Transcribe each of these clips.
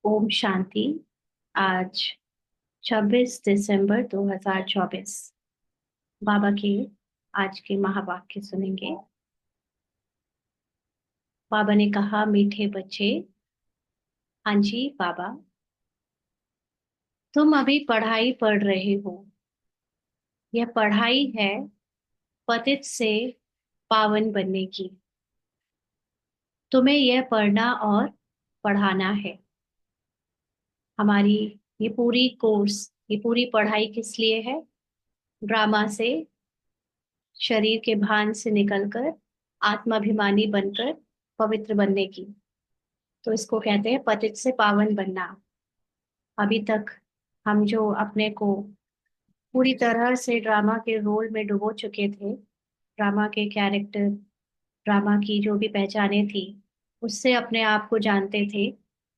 ओम शांति। आज 26 दिसंबर 2024 बाबा के आज के महावाक्य सुनेंगे। बाबा ने कहा, मीठे बच्चे। हाँ जी बाबा, तुम अभी पढ़ाई पढ़ रहे हो। यह पढ़ाई है पतित से पावन बनने की। तुम्हें यह पढ़ना और पढ़ाना है। हमारी ये पूरी कोर्स, ये पूरी पढ़ाई किस लिए है? ड्रामा से, शरीर के भान से निकलकर आत्माभिमानी बनकर पवित्र बनने की। तो इसको कहते हैं पतित से पावन बनना। अभी तक हम जो अपने को पूरी तरह से ड्रामा के रोल में डुबो चुके थे, ड्रामा के कैरेक्टर, ड्रामा की जो भी पहचाने थी, उससे अपने आप को जानते थे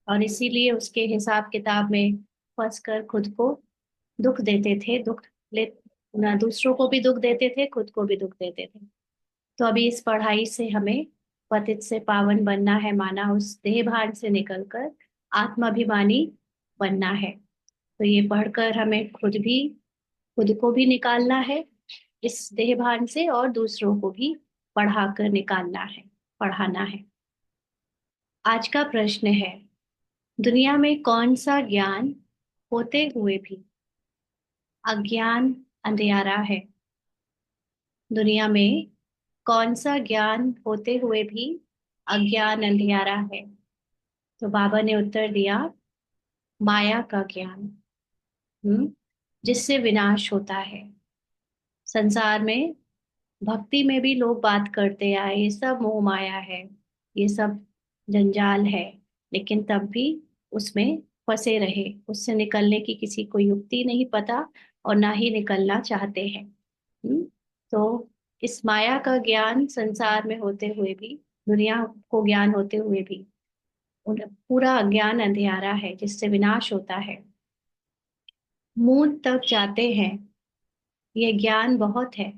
और इसीलिए उसके हिसाब किताब में फंस कर खुद को दुख देते थे। दुख ले ना, दूसरों को भी दुख देते थे, खुद को भी दुख देते थे। तो अभी इस पढ़ाई से हमें पतित से पावन बनना है, माना उस देह भान से निकलकर आत्माभिमानी बनना है। तो ये पढ़कर हमें खुद को भी निकालना है इस देह भान से, और दूसरों को भी पढ़ाकर निकालना है, पढ़ाना है। आज का प्रश्न है, दुनिया में कौन सा ज्ञान होते हुए भी अज्ञान अंधियारा है? दुनिया में कौन सा ज्ञान होते हुए भी अज्ञान अंधियारा है? तो बाबा ने उत्तर दिया, माया का ज्ञान। जिससे विनाश होता है। संसार में भक्ति में भी लोग बात करते आए, ये सब मोह माया है, ये सब जंजाल है, लेकिन तब भी उसमें फंसे रहे। उससे निकलने की किसी को युक्ति नहीं पता और ना ही निकलना चाहते हैं। तो इस माया का ज्ञान संसार में होते हुए भी, दुनिया को ज्ञान होते हुए भी पूरा अज्ञान अंधियारा है, जिससे विनाश होता है। मून तक जाते हैं, यह ज्ञान बहुत है,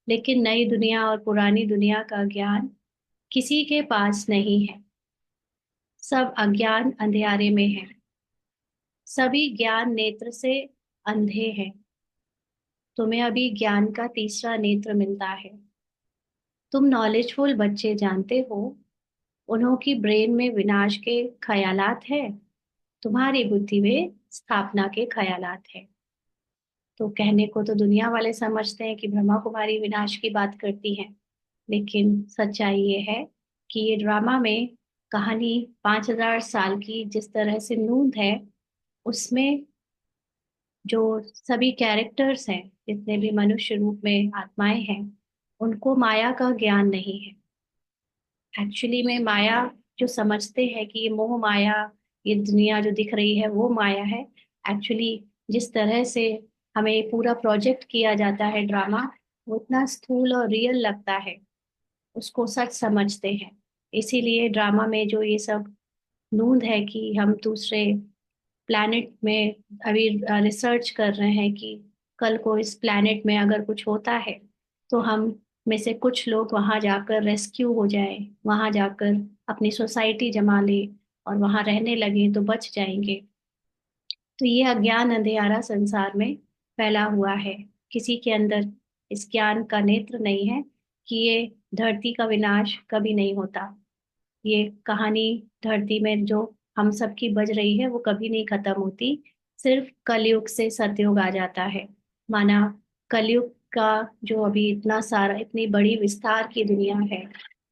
लेकिन नई दुनिया और पुरानी दुनिया का ज्ञान किसी के पास नहीं है। सब अज्ञान अंधियारे में है। सभी ज्ञान नेत्र से अंधे हैं। तुम्हें अभी ज्ञान का तीसरा नेत्र मिलता है। तुम नॉलेजफुल बच्चे जानते हो, उन्हों की ब्रेन में विनाश के ख्यालात है, तुम्हारी बुद्धि में स्थापना के ख्यालात है। तो कहने को तो दुनिया वाले समझते हैं कि ब्रह्मा कुमारी विनाश की बात करती है, लेकिन सच्चाई ये है कि ये ड्रामा में कहानी 5000 साल की जिस तरह से नूंद है, उसमें जो सभी कैरेक्टर्स हैं, जितने भी मनुष्य रूप में आत्माएं हैं, उनको माया का ज्ञान नहीं है। एक्चुअली में माया जो समझते हैं कि ये मोह माया, ये दुनिया जो दिख रही है वो माया है। एक्चुअली जिस तरह से हमें पूरा प्रोजेक्ट किया जाता है ड्रामा, वो इतना स्थूल और रियल लगता है, उसको सच समझते हैं। इसीलिए ड्रामा में जो ये सब नूंद है कि हम दूसरे प्लैनेट में अभी रिसर्च कर रहे हैं कि कल को इस प्लैनेट में अगर कुछ होता है तो हम में से कुछ लोग वहां जाकर रेस्क्यू हो जाए, वहां जाकर अपनी सोसाइटी जमा ले और वहां रहने लगे तो बच जाएंगे। तो ये अज्ञान अंधियारा संसार में फैला हुआ है। किसी के अंदर इस ज्ञान का नेत्र नहीं है कि ये धरती का विनाश कभी नहीं होता। ये कहानी धरती में जो हम सब की बज रही है वो कभी नहीं खत्म होती। सिर्फ कलयुग से सतयुग आ जाता है। माना कलयुग का जो अभी इतना सारा, इतनी बड़ी विस्तार की दुनिया है,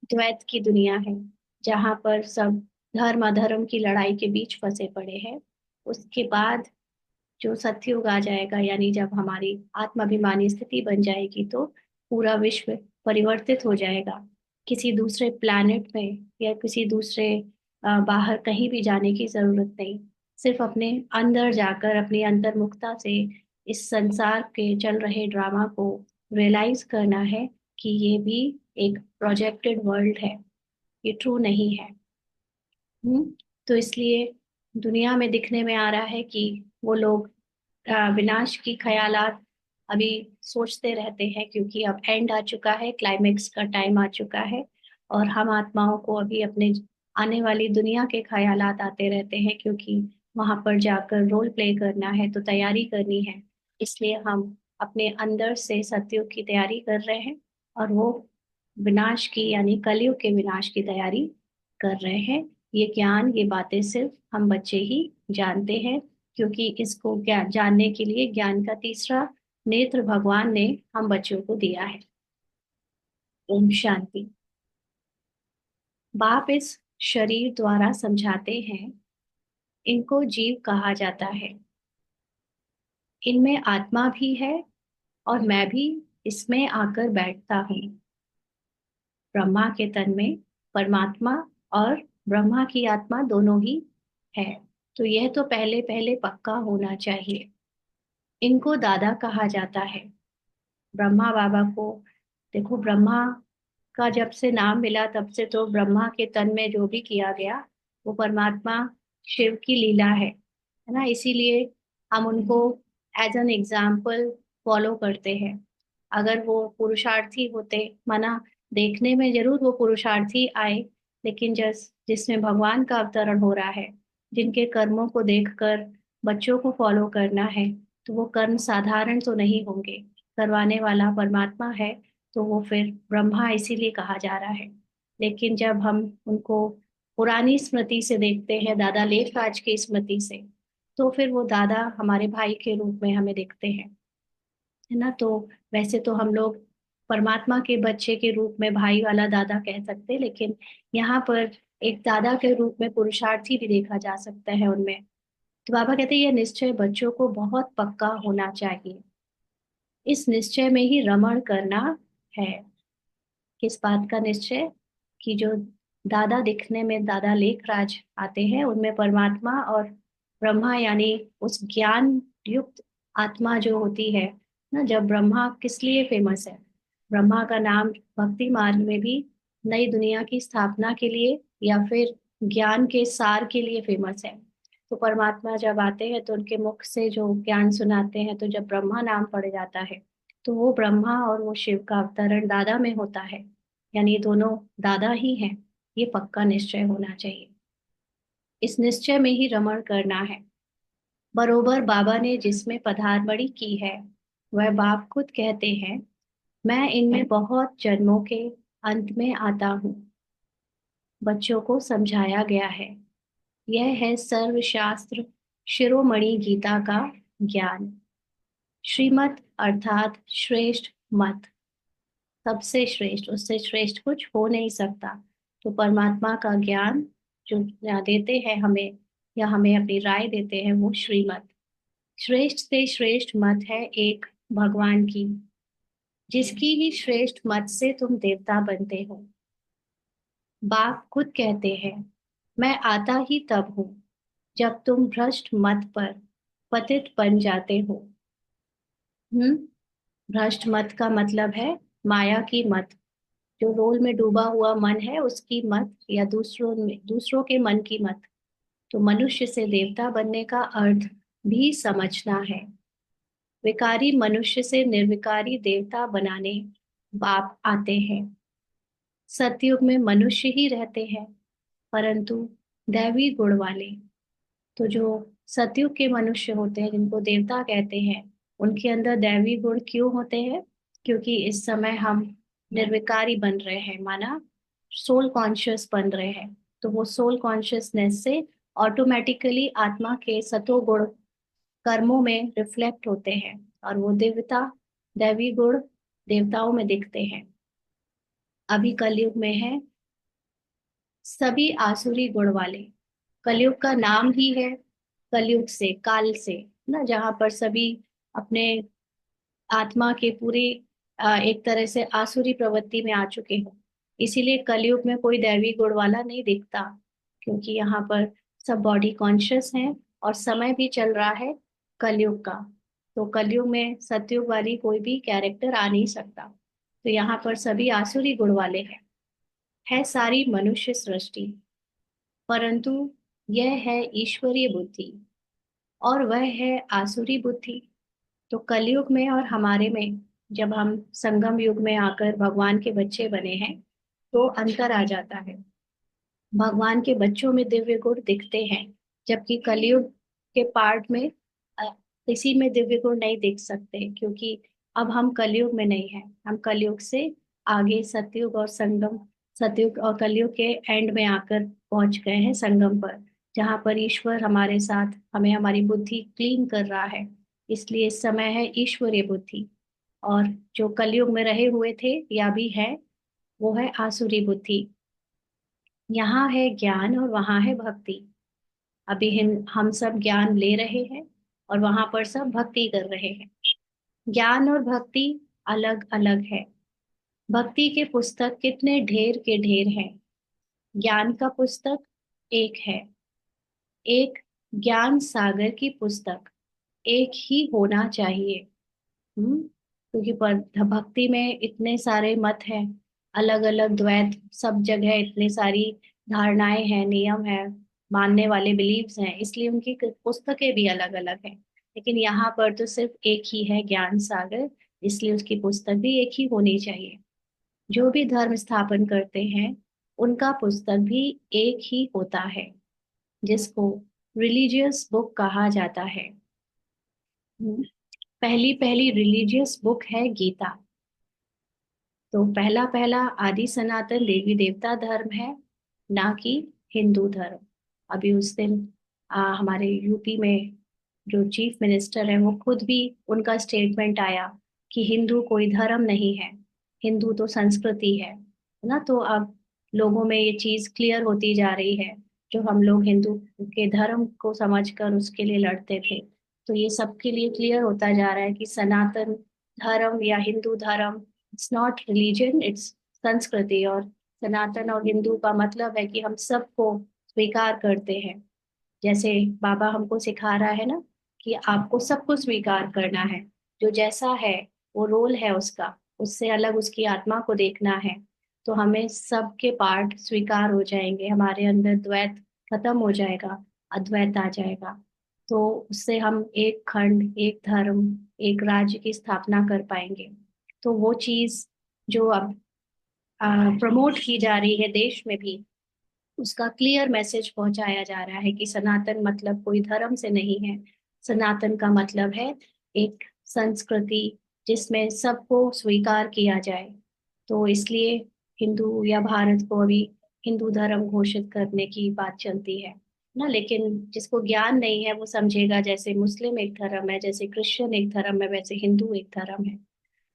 द्वैत की दुनिया है, जहाँ पर सब धर्म अधर्म की लड़ाई के बीच फंसे पड़े हैं, उसके बाद जो सतयुग आ जाएगा, यानी जब हमारी आत्माभिमानी स्थिति बन जाएगी, तो पूरा विश्व परिवर्तित हो जाएगा। किसी दूसरे प्लैनेट में या किसी दूसरे बाहर कहीं भी जाने की जरूरत नहीं। सिर्फ अपने अंदर जाकर अपनी अंतर्मुखता से इस संसार के चल रहे ड्रामा को रियलाइज करना है कि ये भी एक प्रोजेक्टेड वर्ल्ड है, ये ट्रू नहीं है। तो इसलिए दुनिया में दिखने में आ रहा है कि वो लोग विनाश की ख्यालात अभी सोचते रहते हैं, क्योंकि अब एंड आ चुका है, क्लाइमेक्स का टाइम आ चुका है और हम आत्माओं को अभी अपने आने वाली दुनिया के ख्यालात आते रहते हैं, क्योंकि वहां पर जाकर रोल प्ले करना है तो तैयारी करनी है। इसलिए हम अपने अंदर से सतयुग की तैयारी कर रहे हैं, और वो विनाश की यानी कलयुग के विनाश की तैयारी कर रहे हैं। ये ज्ञान, ये बातें सिर्फ हम बच्चे ही जानते हैं, क्योंकि इसको ज्ञान जानने के लिए ज्ञान का तीसरा नेत्र भगवान ने हम बच्चों को दिया है। ओम शांति। बाप इस शरीर द्वारा समझाते हैं, इनको जीव कहा जाता है। इनमें आत्मा भी है, और मैं भी इसमें आकर बैठता हूँ। ब्रह्मा के तन में परमात्मा और ब्रह्मा की आत्मा दोनों ही है। तो यह तो पहले पहले पक्का होना चाहिए। इनको दादा कहा जाता है। ब्रह्मा बाबा को देखो, ब्रह्मा का जब से नाम मिला तब से तो ब्रह्मा के तन में जो भी किया गया वो परमात्मा शिव की लीला है ना। इसीलिए हम उनको एज एन एग्जाम्पल फॉलो करते हैं। अगर वो पुरुषार्थी होते, माना देखने में जरूर वो पुरुषार्थी आए, लेकिन जिसमें भगवान का अवतरण हो रहा है, जिनके कर्मों को देखकर बच्चों को फॉलो करना है, तो वो कर्म साधारण तो नहीं होंगे। करवाने वाला परमात्मा है, तो वो फिर ब्रह्मा इसीलिए कहा जा रहा है। लेकिन जब हम उनको पुरानी स्मृति से देखते हैं, दादा लेखराज की स्मृति से, तो फिर वो दादा हमारे भाई के रूप में हमें दिखते हैं, है ना। तो वैसे तो हम लोग परमात्मा के बच्चे के रूप में भाई वाला दादा कह सकते हैं, लेकिन यहाँ पर एक दादा के रूप में पुरुषार्थी भी देखा जा सकता है उनमें। तो बाबा कहते हैं यह निश्चय बच्चों को बहुत पक्का होना चाहिए। इस निश्चय में ही रमण करना है। किस बात का निश्चय? कि जो दादा दिखने में दादा लेखराज आते हैं, उनमें परमात्मा और ब्रह्मा यानी उस ज्ञान युक्त आत्मा जो होती है ना। जब ब्रह्मा किस लिए फेमस है? ब्रह्मा का नाम भक्ति मार्ग में भी नई दुनिया की स्थापना के लिए या फिर ज्ञान के सार के लिए फेमस है। तो परमात्मा जब आते हैं तो उनके मुख से जो ज्ञान सुनाते हैं, तो जब ब्रह्मा नाम पड़ जाता है, तो वो ब्रह्मा और वो शिव का अवतरण दादा में होता है, यानी ये दोनों दादा ही हैं। ये पक्का निश्चय होना चाहिए। इस निश्चय में ही रमण करना है। बरोबर बाबा ने जिसमें पधारमणि की है, वह बाप खुद कहते हैं, मैं इनमें बहुत जन्मों के अंत में आता हूँ। बच्चों को समझाया गया है। यह है सर्वशास्त्र शिरोमणि गीता का ज्ञान। श्रीमत अर्थात श्रेष्ठ मत, सबसे श्रेष्ठ, उससे श्रेष्ठ कुछ हो नहीं सकता। तो परमात्मा का ज्ञान जो देते हैं हमें, या हमें अपनी राय देते हैं, वो श्रीमत। श्रेष्ठ से श्रेष्ठ मत है एक भगवान की, जिसकी ही श्रेष्ठ मत से तुम देवता बनते हो। बाप खुद कहते हैं, मैं आता ही तब हूँ जब तुम भ्रष्ट मत पर पतित बन जाते हो। हम्म। भ्रष्ट मत का मतलब है माया की मत। जो रोल में डूबा हुआ मन है उसकी मत, या दूसरों के मन की मत। तो मनुष्य से देवता बनने का अर्थ भी समझना है। विकारी मनुष्य से निर्विकारी देवता बनाने बाप आते हैं। सतयुग में मनुष्य ही रहते हैं, परंतु दैवी गुण वाले। तो जो सतयुग के मनुष्य होते हैं, जिनको देवता कहते हैं, उनके अंदर दैवी गुण क्यों होते हैं? क्योंकि इस समय हम निर्विकारी बन रहे हैं, माना सोल कॉन्शियस बन रहे हैं। तो वो सोल कॉन्शियसनेस से ऑटोमेटिकली आत्मा के सतो गुण कर्मों में रिफ्लेक्ट होते हैं, और वो देवता दैवी गुण देवताओं में दिखते हैं। अभी कलयुग में है सभी आसुरी गुण वाले। कलयुग का नाम ही है कलयुग से, काल से, ना, जहाँ पर सभी अपने आत्मा के पूरे एक तरह से आसुरी प्रवृत्ति में आ चुके हो। इसीलिए कलयुग में कोई दैवी गुण वाला नहीं दिखता, क्योंकि यहाँ पर सब बॉडी कॉन्शियस हैं, और समय भी चल रहा है कलयुग का। तो कलयुग में सतयुग वाली कोई भी कैरेक्टर आ नहीं सकता। तो यहाँ पर सभी आसुरी गुण वाले हैं। है सारी मनुष्य सृष्टि, परंतु यह है ईश्वरीय बुद्धि, और वह है आसुरी बुद्धि। तो कलयुग में और हमारे में, जब हम संगम युग में आकर भगवान के बच्चे बने हैं, तो अंतर आ जाता है। भगवान के बच्चों में दिव्य गुण दिखते हैं, जबकि कलयुग के पार्ट में अ, किसी में दिव्य गुण नहीं दिख सकते, क्योंकि अब हम कलयुग में नहीं हैं। हम कलयुग से आगे सतयुग और संगम, सतयुग और कलयुग के एंड में आकर पहुंच गए हैं, संगम पर, जहाँ पर ईश्वर हमारे साथ हमें हमारी बुद्धि क्लीन कर रहा है। इसलिए इस समय है ईश्वरीय बुद्धि। और जो कलयुग में रहे हुए थे या भी है, वो है आसुरी बुद्धि। यहाँ है ज्ञान और वहाँ है भक्ति। अभी हम सब ज्ञान ले रहे हैं और वहां पर सब भक्ति कर रहे हैं। ज्ञान और भक्ति अलग अलग है। भक्ति के पुस्तक कितने ढेर के ढेर हैं, ज्ञान का पुस्तक एक है। एक ज्ञान सागर की पुस्तक एक ही होना चाहिए। क्योंकि भक्ति में इतने सारे मत हैं, अलग अलग द्वैत, सब जगह इतनी सारी धारणाएं हैं, नियम है, मानने वाले बिलीव्स हैं, इसलिए उनकी पुस्तकें भी अलग अलग हैं। लेकिन यहाँ पर तो सिर्फ एक ही है, ज्ञान सागर, इसलिए उसकी पुस्तक भी एक ही होनी चाहिए। जो भी धर्म स्थापन करते हैं, उनका पुस्तक भी एक ही होता है, जिसको रिलीजियस बुक कहा जाता है। हम्म, पहली पहली रिलीजियस बुक है गीता। तो पहला पहला आदि सनातन देवी देवता धर्म है, ना कि हिंदू धर्म। अभी उस दिन हमारे यूपी में जो चीफ मिनिस्टर है, वो खुद भी, उनका स्टेटमेंट आया कि हिंदू कोई धर्म नहीं है, हिंदू तो संस्कृति है ना। तो अब लोगों में ये चीज क्लियर होती जा रही है। जो हम लोग हिंदू के धर्म को समझकर उसके लिए लड़ते थे, तो ये सबके लिए क्लियर होता जा रहा है कि सनातन धर्म या हिंदू धर्म, इट्स नॉट रिलीजन, इट्स संस्कृति। और सनातन और हिंदू का मतलब है कि हम सबको स्वीकार करते हैं। जैसे बाबा हमको सिखा रहा है ना, कि आपको सबको स्वीकार करना है, जो जैसा है वो रोल है उसका, उससे अलग उसकी आत्मा को देखना है। तो हमें सबके पार्ट स्वीकार हो जाएंगे, हमारे अंदर द्वैत खत्म हो जाएगा, अद्वैत आ जाएगा। तो उससे हम एक खंड, एक धर्म, एक राज्य की स्थापना कर पाएंगे। तो वो चीज जो अब प्रमोट की जा रही है देश में भी, उसका क्लियर मैसेज पहुंचाया जा रहा है कि सनातन मतलब कोई धर्म से नहीं है। सनातन का मतलब है एक संस्कृति, जिसमें सबको स्वीकार किया जाए। तो इसलिए हिंदू या भारत को अभी हिंदू धर्म घोषित करने की बात चलती है ना। लेकिन जिसको ज्ञान नहीं है, वो समझेगा जैसे मुस्लिम एक धर्म है, जैसे क्रिश्चियन एक धर्म है, वैसे हिंदू एक धर्म है।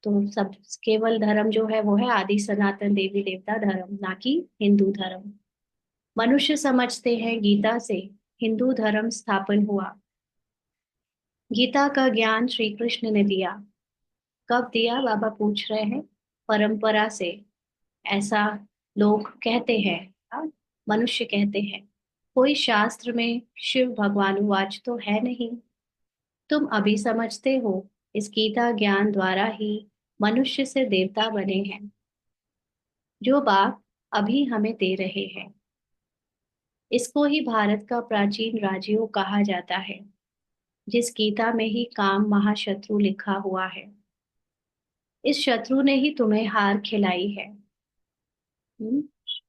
तो सब, केवल धर्म जो है वो है आदि सनातन देवी देवता धर्म, ना कि हिंदू धर्म। मनुष्य समझते हैं गीता से हिंदू धर्म स्थापन हुआ। गीता का ज्ञान श्री कृष्ण ने दिया। कब दिया, बाबा पूछ रहे हैं। परंपरा से, ऐसा लोग कहते हैं। हाँ, मनुष्य कहते हैं। कोई शास्त्र में शिव भगवानुवाच तो है नहीं। तुम अभी समझते हो, इस गीता ज्ञान द्वारा ही मनुष्य से देवता बने हैं, जो बाप अभी हमें दे रहे हैं। इसको ही भारत का प्राचीन राजयोग कहा जाता है, जिस गीता में ही काम महाशत्रु लिखा हुआ है। इस शत्रु ने ही तुम्हें हार खिलाई है। हम्म?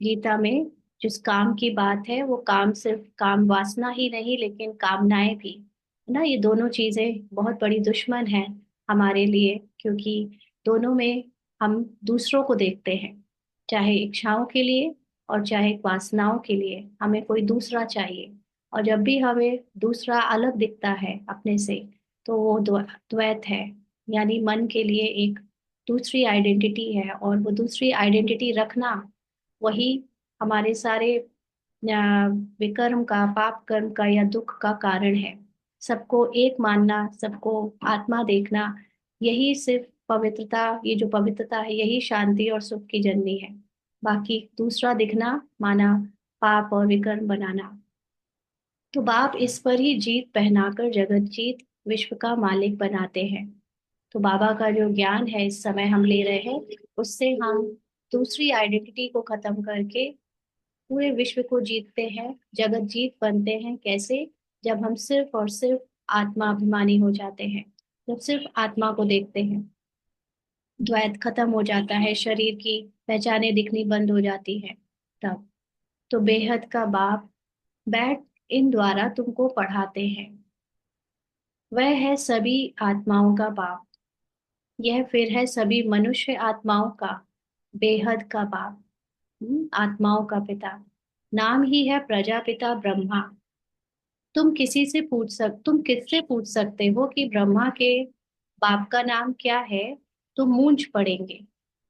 गीता में जिस काम की बात है, वो काम सिर्फ काम वासना ही नहीं, लेकिन कामनाएं भी, है ना। ये दोनों चीजें बहुत बड़ी दुश्मन है हमारे लिए, क्योंकि दोनों में हम दूसरों को देखते हैं, चाहे इच्छाओं के लिए और चाहे वासनाओं के लिए, हमें कोई दूसरा चाहिए। और जब भी हमें दूसरा अलग दिखता है अपने से, तो वो द्वैत है। यानी मन के लिए एक दूसरी आइडेंटिटी है, और वो दूसरी आइडेंटिटी रखना, वही हमारे सारे विकर्म का, पाप कर्म का या दुख का कारण है। सबको एक मानना, सबको आत्मा देखना, यही सिर्फ पवित्रता, ये जो पवित्रता है, यही शांति और सुख की जननी है। बाकी दूसरा दिखना माना पाप और विकर्म बनाना। तो बाप इस पर ही जीत पहनाकर जगत जीत, विश्व का मालिक बनाते हैं। तो बाबा का जो ज्ञान है इस समय हम ले रहे हैं, उससे हम दूसरी आइडेंटिटी को खत्म करके पूरे विश्व को जीतते हैं, जगत जीत बनते हैं। कैसे? जब हम सिर्फ और सिर्फ आत्मा अभिमानी हो जाते हैं, जब सिर्फ आत्मा को देखते हैं, द्वैत खत्म हो जाता है, शरीर की पहचाने दिखनी बंद हो जाती है तब। तो बेहद का बाप बैठ इन द्वारा तुमको पढ़ाते हैं। वह है सभी आत्माओं का बाप। यह फिर है सभी मनुष्य आत्माओं का बेहद का बाप। आत्माओं का पिता। नाम ही है प्रजापिता ब्रह्मा। तुम किससे पूछ सकते हो कि ब्रह्मा के बाप का नाम क्या है? तो मूंछ पड़ेंगे।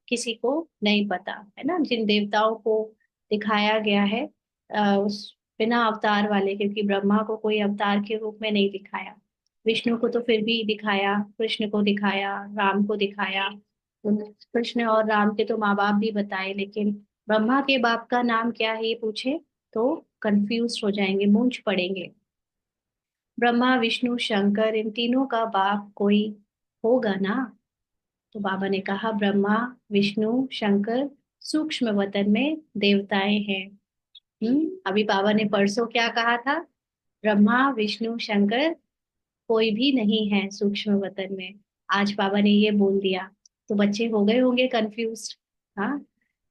किसी को नहीं पता है ना, जिन देवताओं को दिखाया गया है उस बिना अवतार वाले, क्योंकि ब्रह्मा को कोई अवतार के रूप में नहीं दिखाया। विष्णु को तो फिर भी दिखाया, कृष्ण को दिखाया, राम को दिखाया। कृष्ण और राम के तो माँ बाप भी बताए, लेकिन ब्रह्मा के बाप का नाम क्या है ये पूछे तो कंफ्यूज हो जाएंगे, मूंछ पड़ेंगे। ब्रह्मा विष्णु शंकर इन तीनों का बाप कोई होगा ना? तो बाबा ने कहा ब्रह्मा विष्णु शंकर सूक्ष्म वतन में देवताएं हैं। अभी बाबा ने परसों क्या कहा था? ब्रह्मा विष्णु शंकर कोई भी नहीं है सूक्ष्म वतन में। आज बाबा ने ये बोल दिया, तो बच्चे हो गए होंगे कंफ्यूज। हाँ,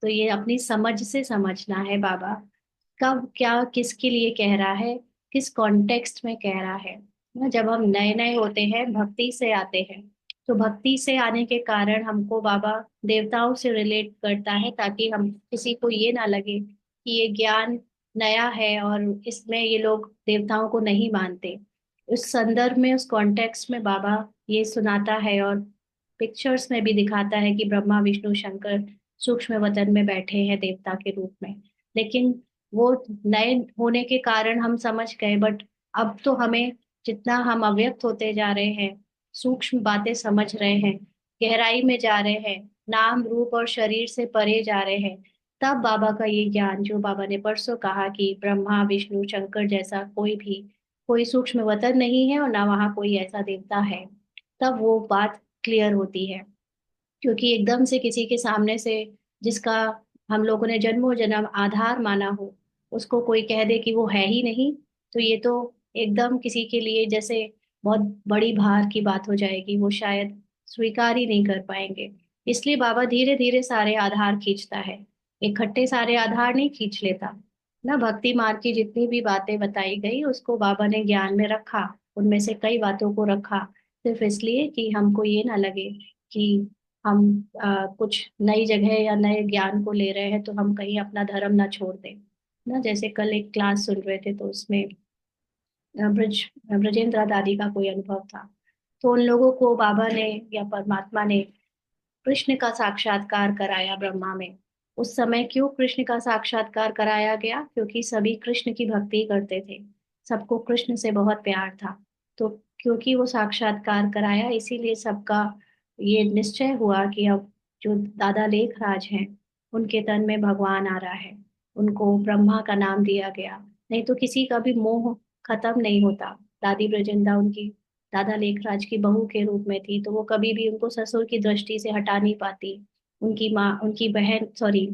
तो ये अपनी समझ से समझना है बाबा कब क्या किसके लिए कह रहा है, किस कॉन्टेक्स्ट में कह रहा है ना। जब हम नए नए होते हैं, भक्ति से आते हैं, तो भक्ति से आने के कारण हमको बाबा देवताओं से रिलेट करता है, ताकि हम किसी को ये ना लगे कि ये ज्ञान नया है और इसमें ये लोग देवताओं को नहीं मानते। उस संदर्भ में, उस कॉन्टेक्स्ट में बाबा ये सुनाता है और पिक्चर्स में भी दिखाता है कि ब्रह्मा विष्णु शंकर सूक्ष्म वतन में बैठे हैं देवता के रूप में। लेकिन वो नए होने के कारण हम समझ गए, बट अब तो हमें जितना हम अव्यक्त होते जा रहे हैं, सूक्ष्म बातें समझ रहे हैं, गहराई में जा रहे हैं, नाम रूप और शरीर से परे जा रहे हैं, तब बाबा का ये ज्ञान, जो बाबा ने परसों कहा कि ब्रह्मा विष्णु शंकर जैसा कोई सूक्ष्म वतन नहीं है और ना वहाँ कोई ऐसा देवता है, तब वो बात क्लियर होती है। क्योंकि एकदम से किसी के सामने से, जिसका हम लोगों ने जन्मों जन्म आधार माना हो, उसको कोई कह दे कि वो है ही नहीं, तो ये तो एकदम किसी के लिए जैसे बहुत बड़ी भार की बात हो जाएगी, वो शायद स्वीकार ही नहीं कर पाएंगे। इसलिए बाबा धीरे धीरे सारे आधार खींचता है, इकट्ठे सारे आधार नहीं खींच लेता ना। भक्ति मार्ग की जितनी भी बातें बताई गई उसको बाबा ने ज्ञान में रखा, उनमें से कई बातों को रखा, सिर्फ इसलिए कि हमको ये ना लगे कि हम कुछ नई जगह या नए ज्ञान को ले रहे हैं, तो हम कहीं अपना धर्म ना छोड़ दें ना। जैसे कल एक क्लास सुन रहे थे, तो उसमें ब्रजेंद्र दादी का कोई अनुभव था। तो उन लोगों को बाबा ने या परमात्मा ने कृष्ण का साक्षात्कार कराया ब्रह्मा में। उस समय क्यों कृष्ण का साक्षात्कार कराया गया? क्योंकि सभी कृष्ण की भक्ति करते थे, सबको कृष्ण से बहुत प्यार था। तो क्योंकि वो साक्षात्कार कराया, इसीलिए सबका ये निश्चय हुआ कि अब जो दादा लेखराज हैं, उनके तन में भगवान आ रहा है, उनको ब्रह्मा का नाम दिया गया। नहीं तो किसी का भी मोह खत्म नहीं होता। दादी ब्रजेंद्र उनकी दादा लेखराज की बहू के रूप में थी, तो वो कभी भी उनको ससुर की दृष्टि से हटा नहीं पाती। उनकी माँ, उनकी बहन, सॉरी,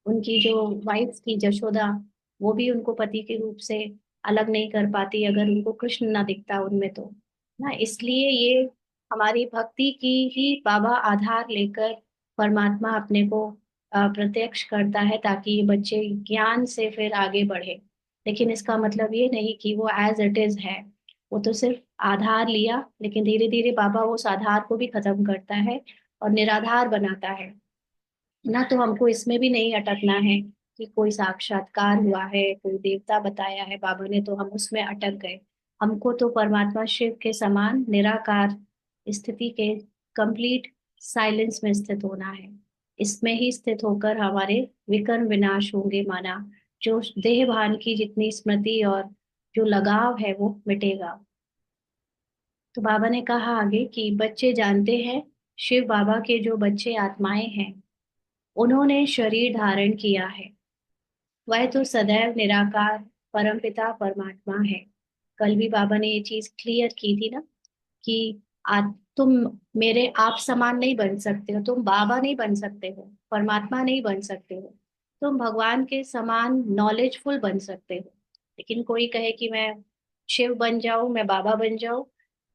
उनकी जो वाइफ थी जशोदा, वो भी उनको पति के रूप से अलग नहीं कर पाती अगर उनको कृष्ण ना दिखता उनमें तो ना। इसलिए ये हमारी भक्ति की ही बाबा आधार लेकर परमात्मा अपने को प्रत्यक्ष करता है, ताकि ये बच्चे ज्ञान से फिर आगे बढ़े। लेकिन इसका मतलब ये नहीं कि वो एज इट इज है, वो तो सिर्फ आधार लिया, लेकिन धीरे धीरे बाबा उस आधार को भी खत्म करता है और निराधार बनाता है ना। तो हमको इसमें भी नहीं अटकना है कि कोई साक्षात्कार हुआ है, कोई देवता बताया है बाबा ने, तो हम उसमें अटक गए। हमको तो परमात्मा शिव के समान निराकार स्थिति के कंप्लीट साइलेंस में स्थित होना है। इसमें ही स्थित होकर हमारे विकर्म विनाश होंगे माना। जो देह भान की जितनी स्मृति और जो लगाव है वो मिटेगा। तो बाबा ने कहा आगे कि बच्चे जानते हैं, शिव बाबा के जो बच्चे आत्माएं हैं, उन्होंने शरीर धारण किया है। वह तो सदैव निराकार परमपिता परमात्मा है। कल भी बाबा ने ये चीज क्लियर की थी ना कि तुम मेरे आप समान नहीं बन सकते हो, तुम बाबा नहीं बन सकते हो, परमात्मा नहीं बन सकते हो। तुम भगवान के समान नॉलेजफुल बन सकते हो, लेकिन कोई कहे कि मैं शिव बन जाऊं, मैं बाबा बन जाऊं,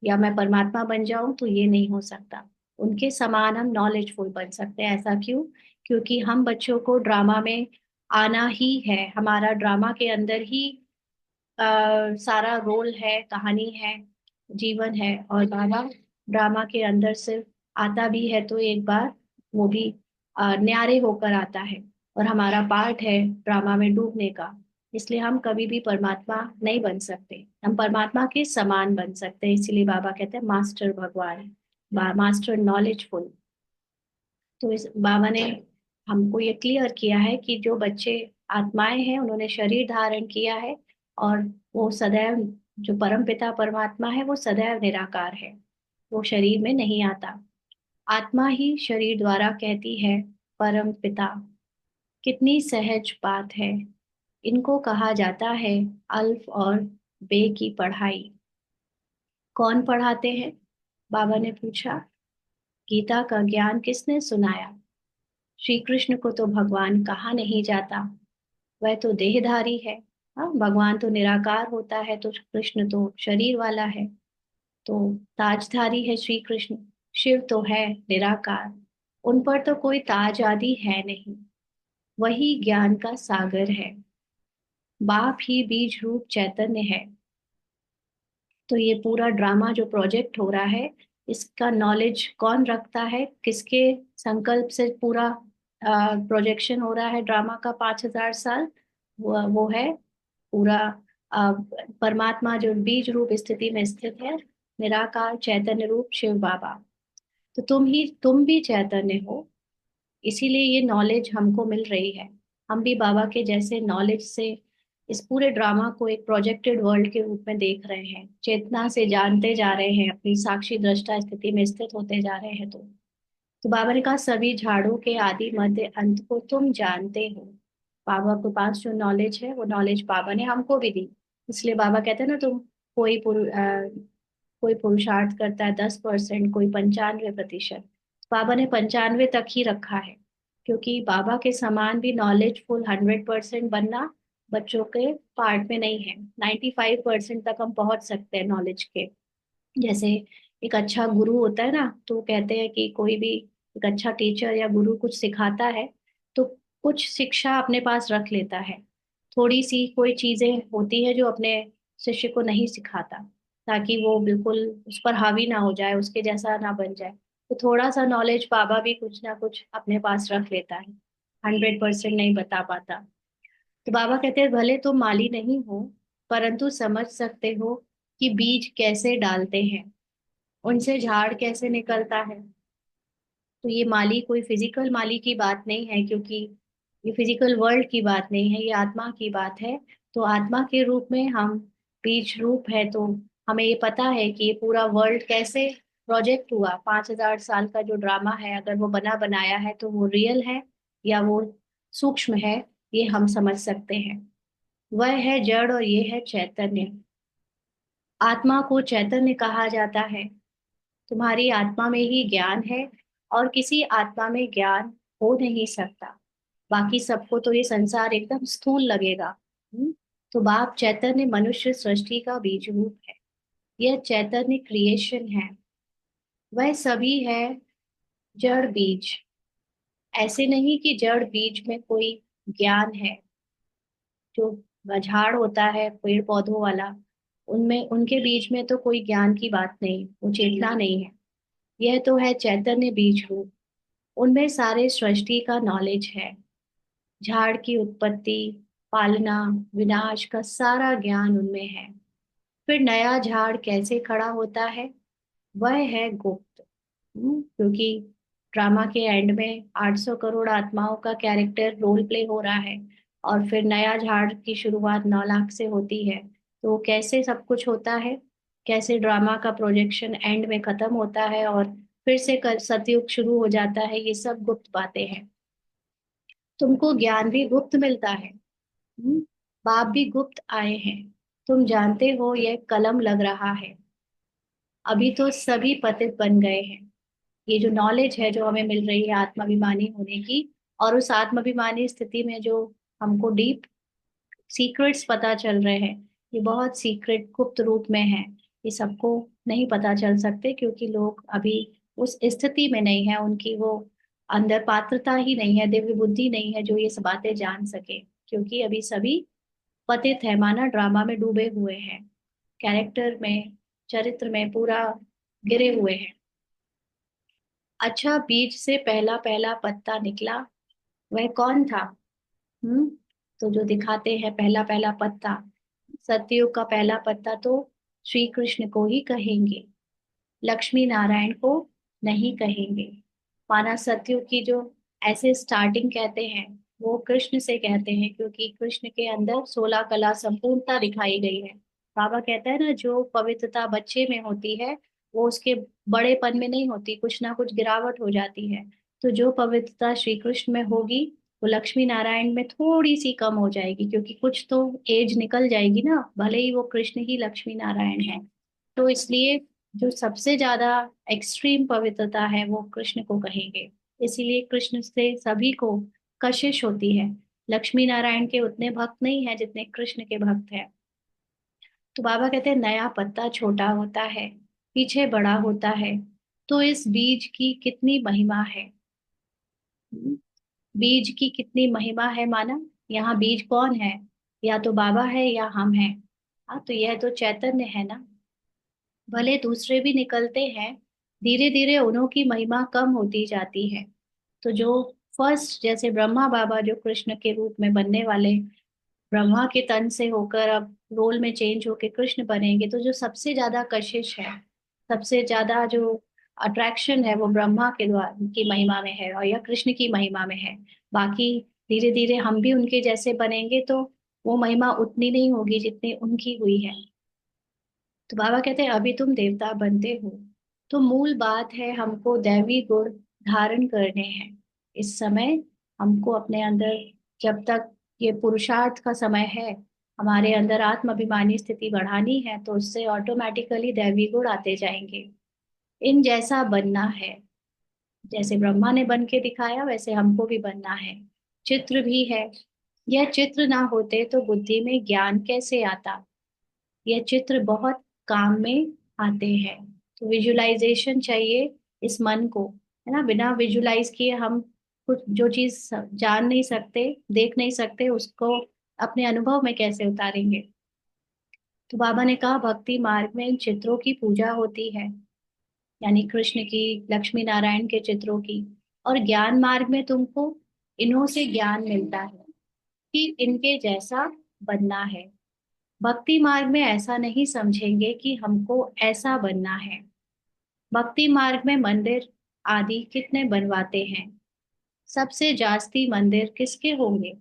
या मैं परमात्मा बन जाऊं, तो ये नहीं हो सकता। उनके समान हम नॉलेजफुल बन सकते हैं। ऐसा क्यों? क्योंकि हम बच्चों को ड्रामा में आना ही है, हमारा ड्रामा के अंदर ही सारा रोल है, कहानी है, जीवन है। और बाबा ड्रामा के अंदर सिर्फ आता भी है तो एक बार वो भी न्यारे होकर आता है, और हमारा पार्ट है ड्रामा में डूबने का। इसलिए हम कभी भी परमात्मा नहीं बन सकते, हम परमात्मा के समान बन सकते हैं। इसीलिए बाबा कहते हैं मास्टर भगवान, मास्टर नॉलेजफुल। तो इस बाबा ने हमको ये क्लियर किया है कि जो बच्चे आत्माएं हैं उन्होंने शरीर धारण किया है, और वो सदैव, जो परम पिता परमात्मा है वो सदैव निराकार है, वो शरीर में नहीं आता। आत्मा ही शरीर द्वारा कहती है परम पिता। कितनी सहज बात है। इनको कहा जाता है अल्फ और बे की पढ़ाई। कौन पढ़ाते हैं? बाबा ने पूछा। गीता का ज्ञान किसने सुनाया? श्री कृष्ण को तो भगवान कहा नहीं जाता, वह तो देहधारी है। हाँ, भगवान तो निराकार होता है, तो कृष्ण तो शरीर वाला है। तो ताजधारी है श्री कृष्ण। शिव तो है निराकार, उन पर तो कोई ताज आदि है नहीं। वही ज्ञान का सागर है। बाप ही बीज रूप चैतन्य है। तो ये पूरा ड्रामा जो प्रोजेक्ट हो रहा है, इसका नॉलेज कौन रखता है, किसके संकल्प से पूरा प्रोजेक्शन हो रहा है ड्रामा का 5,000 साल? वो है पूरा अ, परमात्मा जो बीज रूप स्थिति में स्थित है, निराकार चैतन्य रूप शिव बाबा। तो तुम भी चैतन्य हो, इसीलिए ये नॉलेज हमको मिल रही है। हम भी बाबा के जैसे नॉलेज से इस पूरे ड्रामा को एक प्रोजेक्टेड वर्ल्ड के रूप में देख रहे हैं, चेतना से जानते जा रहे हैं, अपनी साक्षी दृष्टा स्थिति में स्थित होते जा रहे हैं। तो बाबा ने कहा सभी झाड़ों के आदि मध्य अंत को तुम जानते हो। बाबा के पास जो नॉलेज है वो नॉलेज बाबा ने हमको भी दी। इसलिए बाबा कहते हैं ना, तुम कोई पुरुषार्थ करता है 10%, कोई 95%। बाबा ने 95 तक ही रखा है, क्योंकि बाबा के समान भी नॉलेजफुल 100% बनना बच्चों के पार्ट में नहीं है। 95% तक हम पहुंच सकते हैं नॉलेज के। जैसे एक अच्छा गुरु होता है ना, तो कहते हैं कि कोई भी एक अच्छा टीचर या गुरु कुछ सिखाता है तो कुछ शिक्षा अपने पास रख लेता है। थोड़ी सी कोई चीजें होती है जो अपने शिष्य को नहीं सिखाता, ताकि वो बिल्कुल उस पर हावी ना हो जाए, उसके जैसा ना बन जाए। तो थोड़ा सा नॉलेज बाबा भी कुछ ना कुछ अपने पास रख लेता है, 100% नहीं बता पाता। तो बाबा कहते हैं भले तुम माली नहीं हो, परंतु समझ सकते हो कि बीज कैसे डालते हैं, उनसे झाड़ कैसे निकलता है। तो ये माली कोई फिजिकल माली की बात नहीं है, क्योंकि ये फिजिकल वर्ल्ड की बात नहीं है, ये आत्मा की बात है। तो आत्मा के रूप में हम बीज रूप है, तो हमें ये पता है कि ये पूरा वर्ल्ड कैसे प्रोजेक्ट हुआ। 5,000 साल का जो ड्रामा है, अगर वो बना बनाया है तो वो रियल है या वो सूक्ष्म है, ये हम समझ सकते हैं। वह है जड़ और ये है चैतन्य। आत्मा को चैतन्य कहा जाता है। तुम्हारी आत्मा में ही ज्ञान है, और किसी आत्मा में ज्ञान हो नहीं सकता। बाकी सबको तो ये संसार एकदम स्थूल लगेगा। तो बाप चैतन्य मनुष्य सृष्टि का बीज रूप है। यह चैतन्य क्रिएशन है। वह सभी है जड़ बीज। ऐसे नहीं कि जड़ बीज में कोई ज्ञान है। जो झाड़ होता है पेड़ पौधों वाला, उनमें उनके बीच में तो कोई ज्ञान की बात नहीं, वो चेतना नहीं है। यह तो है चैतन्य बीज रूप। उनमें सारे सृष्टि का नॉलेज है। झाड़ की उत्पत्ति, पालना, विनाश का सारा ज्ञान उनमें है। फिर नया झाड़ कैसे खड़ा होता है, वह है गुप्त। क्योंकि ड्रामा के एंड में 800 करोड़ आत्माओं का कैरेक्टर रोल प्ले हो रहा है, और फिर नया झाड़ की शुरुआत 9 लाख से होती है। तो कैसे सब कुछ होता है, कैसे ड्रामा का प्रोजेक्शन एंड में खत्म होता है और फिर से सतयुग शुरू हो जाता है, ये सब गुप्त बातें हैं। तुमको ज्ञान भी गुप्त मिलता है। बाप भी गुप्त आए हैं। तुम जानते हो यह कलम लग रहा है। अभी तो सभी पतित बन गए हैं। ये जो नॉलेज है जो हमें मिल रही है आत्माभिमानी होने की, और उस आत्माभिमानी स्थिति में जो हमको डीप सीक्रेट्स पता चल रहे हैं, ये बहुत सीक्रेट गुप्त रूप में है। ये सबको नहीं पता चल सकते, क्योंकि लोग अभी उस स्थिति में नहीं है, उनकी वो अंदर पात्रता ही नहीं है, दिव्य बुद्धि नहीं है जो ये सब बातें जान सके, क्योंकि अभी सभी पतित है, माना ड्रामा में डूबे हुए हैं, कैरेक्टर में, चरित्र में पूरा गिरे हुए हैं। अच्छा, बीज से पहला पहला पत्ता निकला, वह कौन था? हम्म। तो जो दिखाते हैं पहला पहला पत्ता, सतयुग का पहला पत्ता तो श्री कृष्ण को ही कहेंगे, लक्ष्मी नारायण को नहीं कहेंगे। माना सतयुग की जो ऐसे स्टार्टिंग कहते हैं, वो कृष्ण से कहते हैं, क्योंकि कृष्ण के अंदर 16 कला संपूर्णता दिखाई गई है। बाबा कहता है ना, जो पवित्रता बच्चे में होती है वो उसके बड़ेपन में नहीं होती, कुछ ना कुछ गिरावट हो जाती है। तो जो पवित्रता श्री कृष्ण में होगी वो लक्ष्मी नारायण में थोड़ी सी कम हो जाएगी, क्योंकि कुछ तो एज निकल जाएगी ना, भले ही वो कृष्ण ही लक्ष्मी नारायण है। तो इसलिए जो सबसे ज्यादा एक्सट्रीम पवित्रता है वो कृष्ण को कहेंगे। इसीलिए कृष्ण से सभी को कशिश होती है। लक्ष्मी नारायण के उतने भक्त नहीं है जितने कृष्ण के भक्त हैं। तो बाबा कहते हैं नया पत्ता छोटा होता है, पीछे बड़ा होता है, तो इस बीज की कितनी महिमा है। बीज की कितनी महिमा है, माना यहाँ बीज कौन है? या तो बाबा है या हम हैं। हाँ, तो यह तो चैतन्य है ना। भले दूसरे भी निकलते हैं, धीरे धीरे उन्हों की महिमा कम होती जाती है। तो जो फर्स्ट, जैसे ब्रह्मा बाबा जो कृष्ण के रूप में बनने वाले, ब्रह्मा के तन से होकर अब रोल में चेंज होकर कृष्ण बनेंगे, तो जो सबसे ज्यादा कशिश है, सबसे ज्यादा जो अट्रैक्शन है वो ब्रह्मा के द्वारा की महिमा में है और या कृष्ण की महिमा में है। बाकी धीरे धीरे हम भी उनके जैसे बनेंगे तो वो महिमा उतनी नहीं होगी जितनी उनकी हुई है। तो बाबा कहते हैं अभी तुम देवता बनते हो, तो मूल बात है हमको दैवी गुण धारण करने हैं इस समय। हमको अपने अंदर, जब तक ये पुरुषार्थ का समय है, हमारे अंदर आत्माभिमानी स्थिति बढ़ानी है, तो उससे ऑटोमेटिकली दैवी गुण आते जाएंगे। इन जैसा बनना है, जैसे ब्रह्मा ने बन के दिखाया वैसे हमको भी बनना है। चित्र भी है, यह चित्र ना होते तो बुद्धि में ज्ञान कैसे आता? यह चित्र बहुत काम में आते हैं। तो विजुअलाइजेशन चाहिए इस मन को, है ना। बिना विजुअलाइज किए हम कुछ जो चीज जान नहीं सकते, देख नहीं सकते, उसको अपने अनुभव में कैसे उतारेंगे? तो बाबा ने कहा भक्ति मार्ग में इन चित्रों की पूजा होती है, यानी कृष्ण की, लक्ष्मी नारायण के चित्रों की। और ज्ञान मार्ग में तुमको इन्हों से ज्ञान मिलता है कि इनके जैसा बनना है। भक्ति मार्ग में ऐसा नहीं समझेंगे कि हमको ऐसा बनना है। भक्ति मार्ग में मंदिर आदि कितने बनवाते हैं? सबसे जास्ती मंदिर किसके होंगे?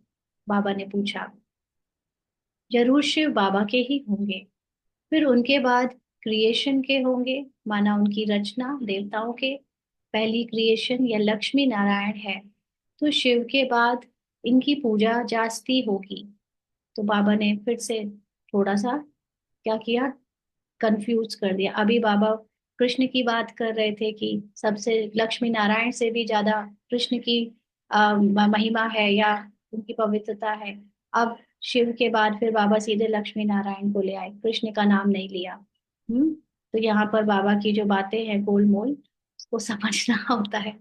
बाबा ने पूछा। जरूर शिव बाबा के ही होंगे। फिर उनके बाद क्रिएशन के होंगे, माना उनकी रचना देवताओं के। पहली क्रिएशन या लक्ष्मी नारायण है, तो शिव के बाद इनकी पूजा जास्ती होगी। तो बाबा ने फिर से थोड़ा सा क्या किया, कंफ्यूज कर दिया। अभी बाबा कृष्ण की बात कर रहे थे कि सबसे लक्ष्मी नारायण से भी ज्यादा कृष्ण की महिमा है या उनकी पवित्रता है। अब शिव के बाद फिर बाबा सीधे लक्ष्मी नारायण को ले आए, कृष्ण का नाम नहीं लिया। तो यहाँ पर बाबा की जो बातें हैं गोलमोल, उसको समझना होता है।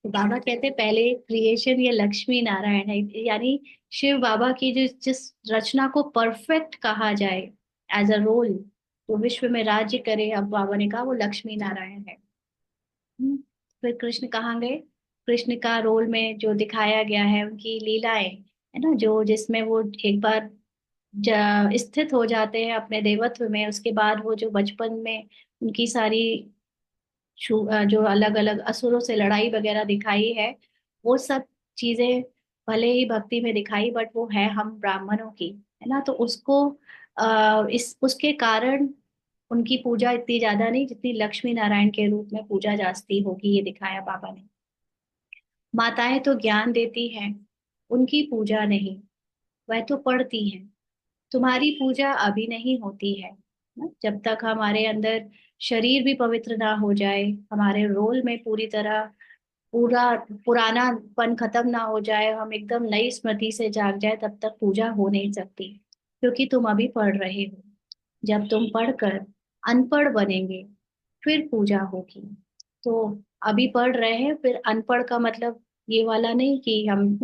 तो बाबा कहते हैं पहले क्रिएशन ये लक्ष्मी नारायण है, यानी शिव बाबा की जो जिस रचना को परफेक्ट कहा जाए एज अ रोल, तो विश्व में राज्य करे, अब बाबा ने कहा वो लक्ष्मी नारायण है। हम्म, फिर कृष्ण कहाँ गए? कृष्ण का रोल में जो दिखाया गया है उनकी लीलाएं, है ना, जो जिसमें वो एक बार स्थित हो जाते हैं अपने देवत्व में, उसके बाद वो जो बचपन में उनकी सारी जो अलग अलग असुरों से लड़ाई वगैरह दिखाई है, वो सब चीजें भले ही भक्ति में दिखाई, बट वो है हम ब्राह्मणों की, है ना। तो उसको इस उसके कारण उनकी पूजा इतनी ज्यादा नहीं जितनी लक्ष्मी नारायण के रूप में पूजा जास्ती होगी, ये दिखाया बाबा ने। माताएं तो ज्ञान देती हैं, उनकी पूजा नहीं, वह तो पढ़ती हैं। तुम्हारी पूजा अभी नहीं होती है ना, जब तक हमारे अंदर शरीर भी पवित्र ना हो जाए, हमारे रोल में पूरी तरह पूरा पुरानापन खत्म ना हो जाए, हम एकदम नई स्मृति से जाग जाए, तब तक पूजा हो नहीं सकती। क्योंकि तुम अभी पढ़ रहे हो, जब तुम पढ़कर अनपढ़ बनेंगे फिर पूजा होगी। तो अभी पढ़ रहे हैं, फिर अनपढ़ का मतलब ये वाला नहीं कि हम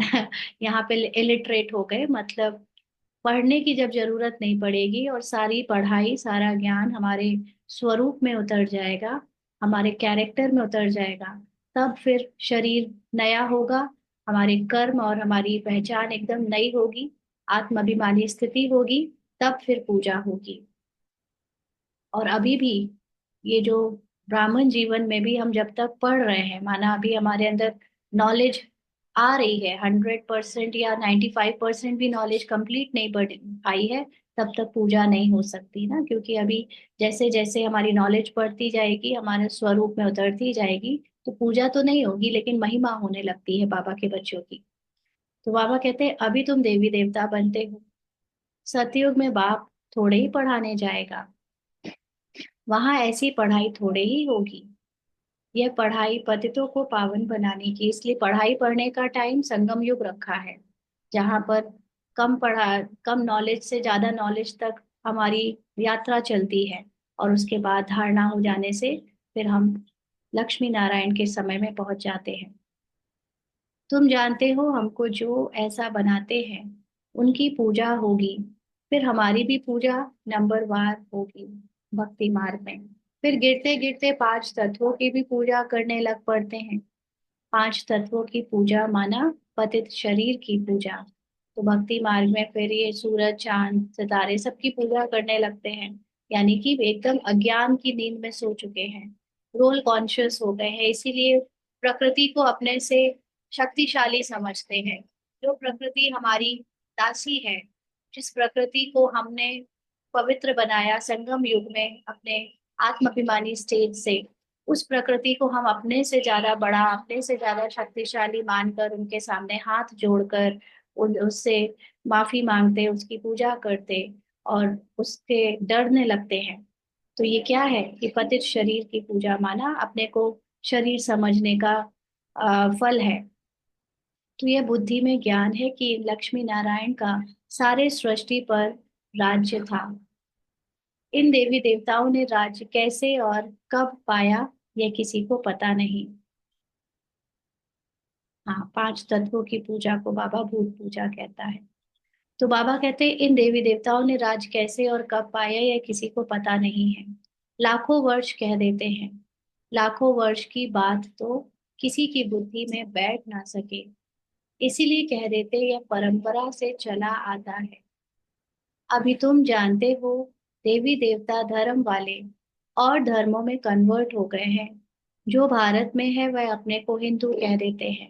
यहाँ पे इलिटरेट हो गए। मतलब पढ़ने की जब जरूरत नहीं पड़ेगी और सारी पढ़ाई सारा ज्ञान हमारे स्वरूप में उतर जाएगा, हमारे कैरेक्टर में उतर जाएगा, तब फिर शरीर नया होगा, हमारे कर्म और हमारी पहचान एकदम नई होगी, आत्माभिमानी स्थिति होगी, तब फिर पूजा होगी। और अभी भी ये जो ब्राह्मण जीवन में भी हम जब तक पढ़ रहे हैं, माना अभी हमारे अंदर नॉलेज आ रही है, 100% या 95% भी नॉलेज कंप्लीट नहीं बढ़ पाई है, तब तक पूजा नहीं हो सकती ना। क्योंकि अभी जैसे जैसे हमारी नॉलेज बढ़ती जाएगी, हमारे स्वरूप में उतरती जाएगी, तो पूजा तो नहीं होगी लेकिन महिमा होने लगती है बाबा के बच्चों की। तो बाबा कहते हैं अभी तुम देवी देवता बनते हो, सतयुग में बाप थोड़े ही पढ़ाने जाएगा, वहां ऐसी पढ़ाई थोड़े ही होगी। यह पढ़ाई पतितों को पावन बनाने की, इसलिए पढ़ाई पढ़ने का टाइम संगम युग रखा है, जहाँ पर कम नॉलेज से ज्यादा नॉलेज तक हमारी यात्रा चलती है। और उसके बाद धारणा हो जाने से फिर हम लक्ष्मी नारायण के समय में पहुंच जाते हैं। तुम जानते हो हमको जो ऐसा बनाते हैं उनकी पूजा होगी, फिर हमारी भी पूजा नंबरवार होगी भक्ति मार्ग में। फिर गिरते गिरते 5 तत्वों की भी पूजा करने लग पड़ते हैं। 5 तत्वों की पूजा माना पतित शरीर की पूजा। तो भक्ति मार्ग में फिर ये सूरज चांद सितारे सबकी पूजा करने लगते हैं, यानी कि वे एकदम अज्ञान की नींद में सो चुके हैं, रोल कॉन्शियस हो गए हैं, इसीलिए प्रकृति को अपने से शक्तिशाली समझते हैं। जो प्रकृति हमारी दासी है, जिस प्रकृति को हमने पवित्र बनाया संगम युग में अपने आत्माभिमानी स्टेज से, उस प्रकृति को हम अपने से ज्यादा बड़ा, अपने से ज्यादा शक्तिशाली मानकर उनके सामने हाथ जोड़कर उससे माफी मांगते, उसकी पूजा करते और उसके डरने लगते हैं। तो ये क्या है कि पतित शरीर की पूजा माना अपने को शरीर समझने का फल है। तो यह बुद्धि में ज्ञान है कि लक्ष्मी नारायण का सारे सृष्टि पर राज्य था। इन देवी देवताओं ने राज्य कैसे और कब पाया, यह किसी को पता नहीं। हाँ, 5 तत्वों की पूजा को बाबा भूत पूजा कहता है। तो बाबा कहते हैं इन देवी देवताओं ने राज कैसे और कब पाया, यह किसी को पता नहीं है। लाखों वर्ष कह देते हैं, लाखों वर्ष की बात तो किसी की बुद्धि में बैठ ना सके, इसीलिए कह देते यह परंपरा से चला आता है। अभी तुम जानते हो देवी देवता धर्म वाले और धर्मों में कन्वर्ट हो गए हैं। जो भारत में है वह अपने को हिंदू कह देते हैं,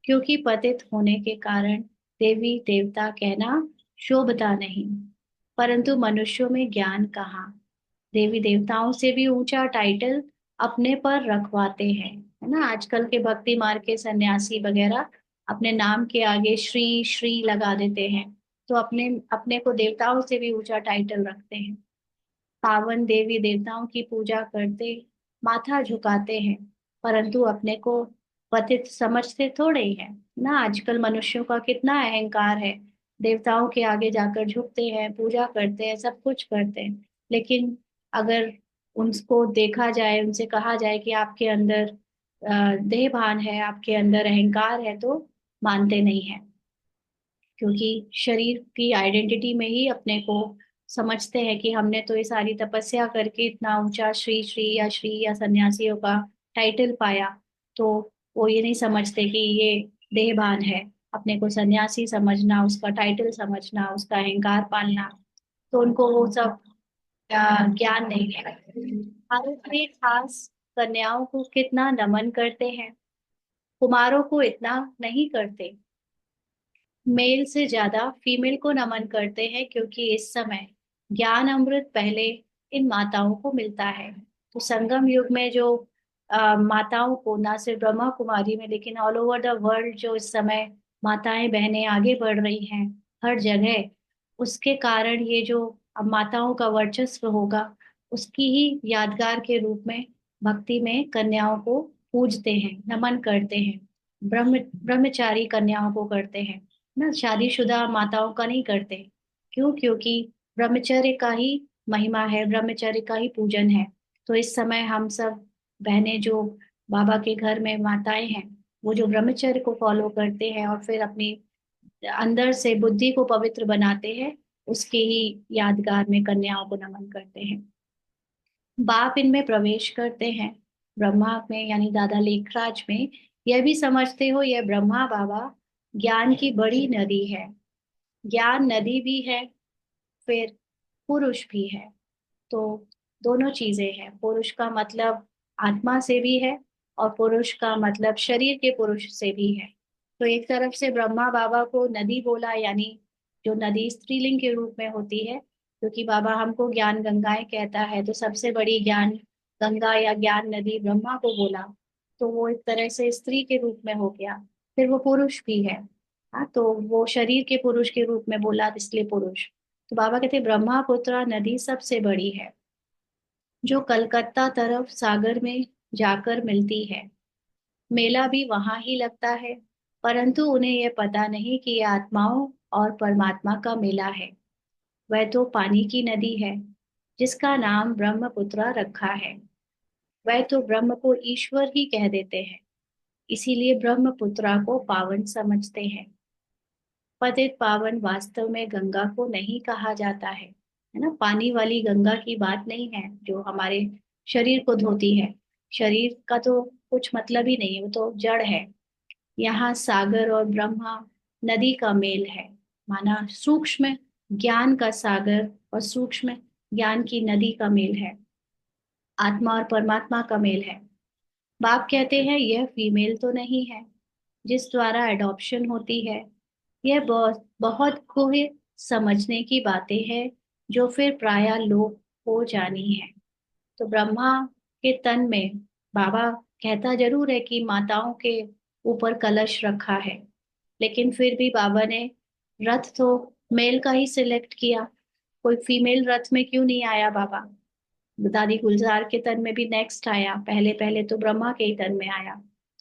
क्योंकि पतित होने के कारण देवी देवता कहना शोभता नहीं। परंतु मनुष्यों में ज्ञान कहाँ, देवी देवताओं से भी ऊंचा टाइटल अपने पर रखवाते हैं, है ना। आजकल के भक्ति मार्ग के सन्यासी वगैरह अपने नाम के आगे श्री श्री लगा देते हैं, तो अपने अपने को देवताओं से भी ऊंचा टाइटल रखते हैं। पावन देवी देवताओं की पूजा करते माथा झुकाते हैं, परंतु अपने को पतित समझते थोड़े ही है ना। आजकल मनुष्यों का कितना अहंकार है, देवताओं के आगे जाकर झुकते हैं, पूजा करते हैं, सब कुछ करते हैं, लेकिन अगर उनको देखा जाए, उनसे कहा जाए कि आपके अंदर देह भान है, आपके अंदर अहंकार है, तो मानते नहीं है। क्योंकि शरीर की आइडेंटिटी में ही अपने को समझते हैं कि हमने तो ये सारी तपस्या करके इतना ऊंचा श्री श्री या सन्यासियों का टाइटल पाया। तो वो ये नहीं समझते कि ये देहभान है। अपने को सन्यासी समझना, उसका टाइटल समझना, उसका अहंकार पालना, तो उनको वो सब ज्ञान नहीं है। भारत में खास कन्याओं को कितना नमन करते हैं, कुमारों को इतना नहीं करते। मेल से ज्यादा फीमेल को नमन करते हैं, क्योंकि इस समय ज्ञान अमृत पहले इन माताओं को मिलता है। तो संगम युग में जो माताओं को, ना सिर्फ ब्रह्मा कुमारी में लेकिन ऑल ओवर द वर्ल्ड, जो इस समय माताएं बहनें आगे बढ़ रही हैं हर जगह, उसके कारण ये जो अब माताओं का वर्चस्व होगा, उसकी ही यादगार के रूप में भक्ति में कन्याओं को पूजते हैं, नमन करते हैं। ब्रह्मचारी कन्याओं को करते हैं ना, शादीशुदा माताओं का नहीं करते। क्यों? क्योंकि ब्रह्मचर्य का ही महिमा है, ब्रह्मचर्य का ही पूजन है। तो इस समय हम सब बहनें जो बाबा के घर में माताएं हैं, वो जो ब्रह्मचर्य को फॉलो करते हैं और फिर अपनी अंदर से बुद्धि को पवित्र बनाते हैं, उसके ही यादगार में कन्याओं को नमन करते हैं। बाप इनमें प्रवेश करते हैं, ब्रह्मा में यानी दादा लेखराज में। यह भी समझते हो, यह ब्रह्मा बाबा ज्ञान की बड़ी नदी है। ज्ञान नदी भी है, फिर पुरुष भी है। तो दोनों चीजें हैं। पुरुष का मतलब आत्मा से भी है, और पुरुष का मतलब शरीर के पुरुष से भी है। तो एक तरफ से ब्रह्मा बाबा को नदी बोला, यानी जो नदी स्त्रीलिंग के रूप में होती है, क्योंकि बाबा हमको ज्ञान गंगाएं कहता है, तो सबसे बड़ी ज्ञान गंगा या ज्ञान नदी ब्रह्मा को बोला, तो वो एक तरह से स्त्री के रूप में हो गया। फिर वो पुरुष भी है। हाँ, तो वो शरीर के पुरुष के रूप में बोला, इसलिए पुरुष। तो बाबा कहते ब्रह्मपुत्र नदी सबसे बड़ी है, जो कलकत्ता तरफ सागर में जाकर मिलती है। मेला भी वहां ही लगता है, परंतु उन्हें यह पता नहीं कि यह आत्माओं और परमात्मा का मेला है। वह तो पानी की नदी है, जिसका नाम ब्रह्मपुत्र रखा है। वह तो ब्रह्म को ईश्वर ही कह देते हैं, इसीलिए ब्रह्मपुत्रा को पावन समझते हैं। पतित पावन वास्तव में गंगा को नहीं कहा जाता है ना। पानी वाली गंगा की बात नहीं है जो हमारे शरीर को धोती है। शरीर का तो कुछ मतलब ही नहीं है, वो तो जड़ है। यहाँ सागर और ब्रह्मा नदी का मेल है, माना सूक्ष्म ज्ञान का सागर और सूक्ष्म ज्ञान की नदी का मेल है। आत्मा और परमात्मा का मेल है। बाप कहते हैं यह फीमेल तो नहीं है जिस द्वारा एडॉप्शन होती है। यह बहुत बहुत गूढ़ समझने की बातें हैं, जो फिर प्रायः लोप हो जानी है। तो ब्रह्मा के तन में बाबा कहता जरूर है कि माताओं के ऊपर कलश रखा है, लेकिन फिर भी बाबा ने रथ तो मेल का ही सिलेक्ट किया। कोई फीमेल रथ में क्यों नहीं आया बाबा? दादी गुलजार के तन में भी नेक्स्ट आया, पहले पहले तो ब्रह्मा के ही तन में आया।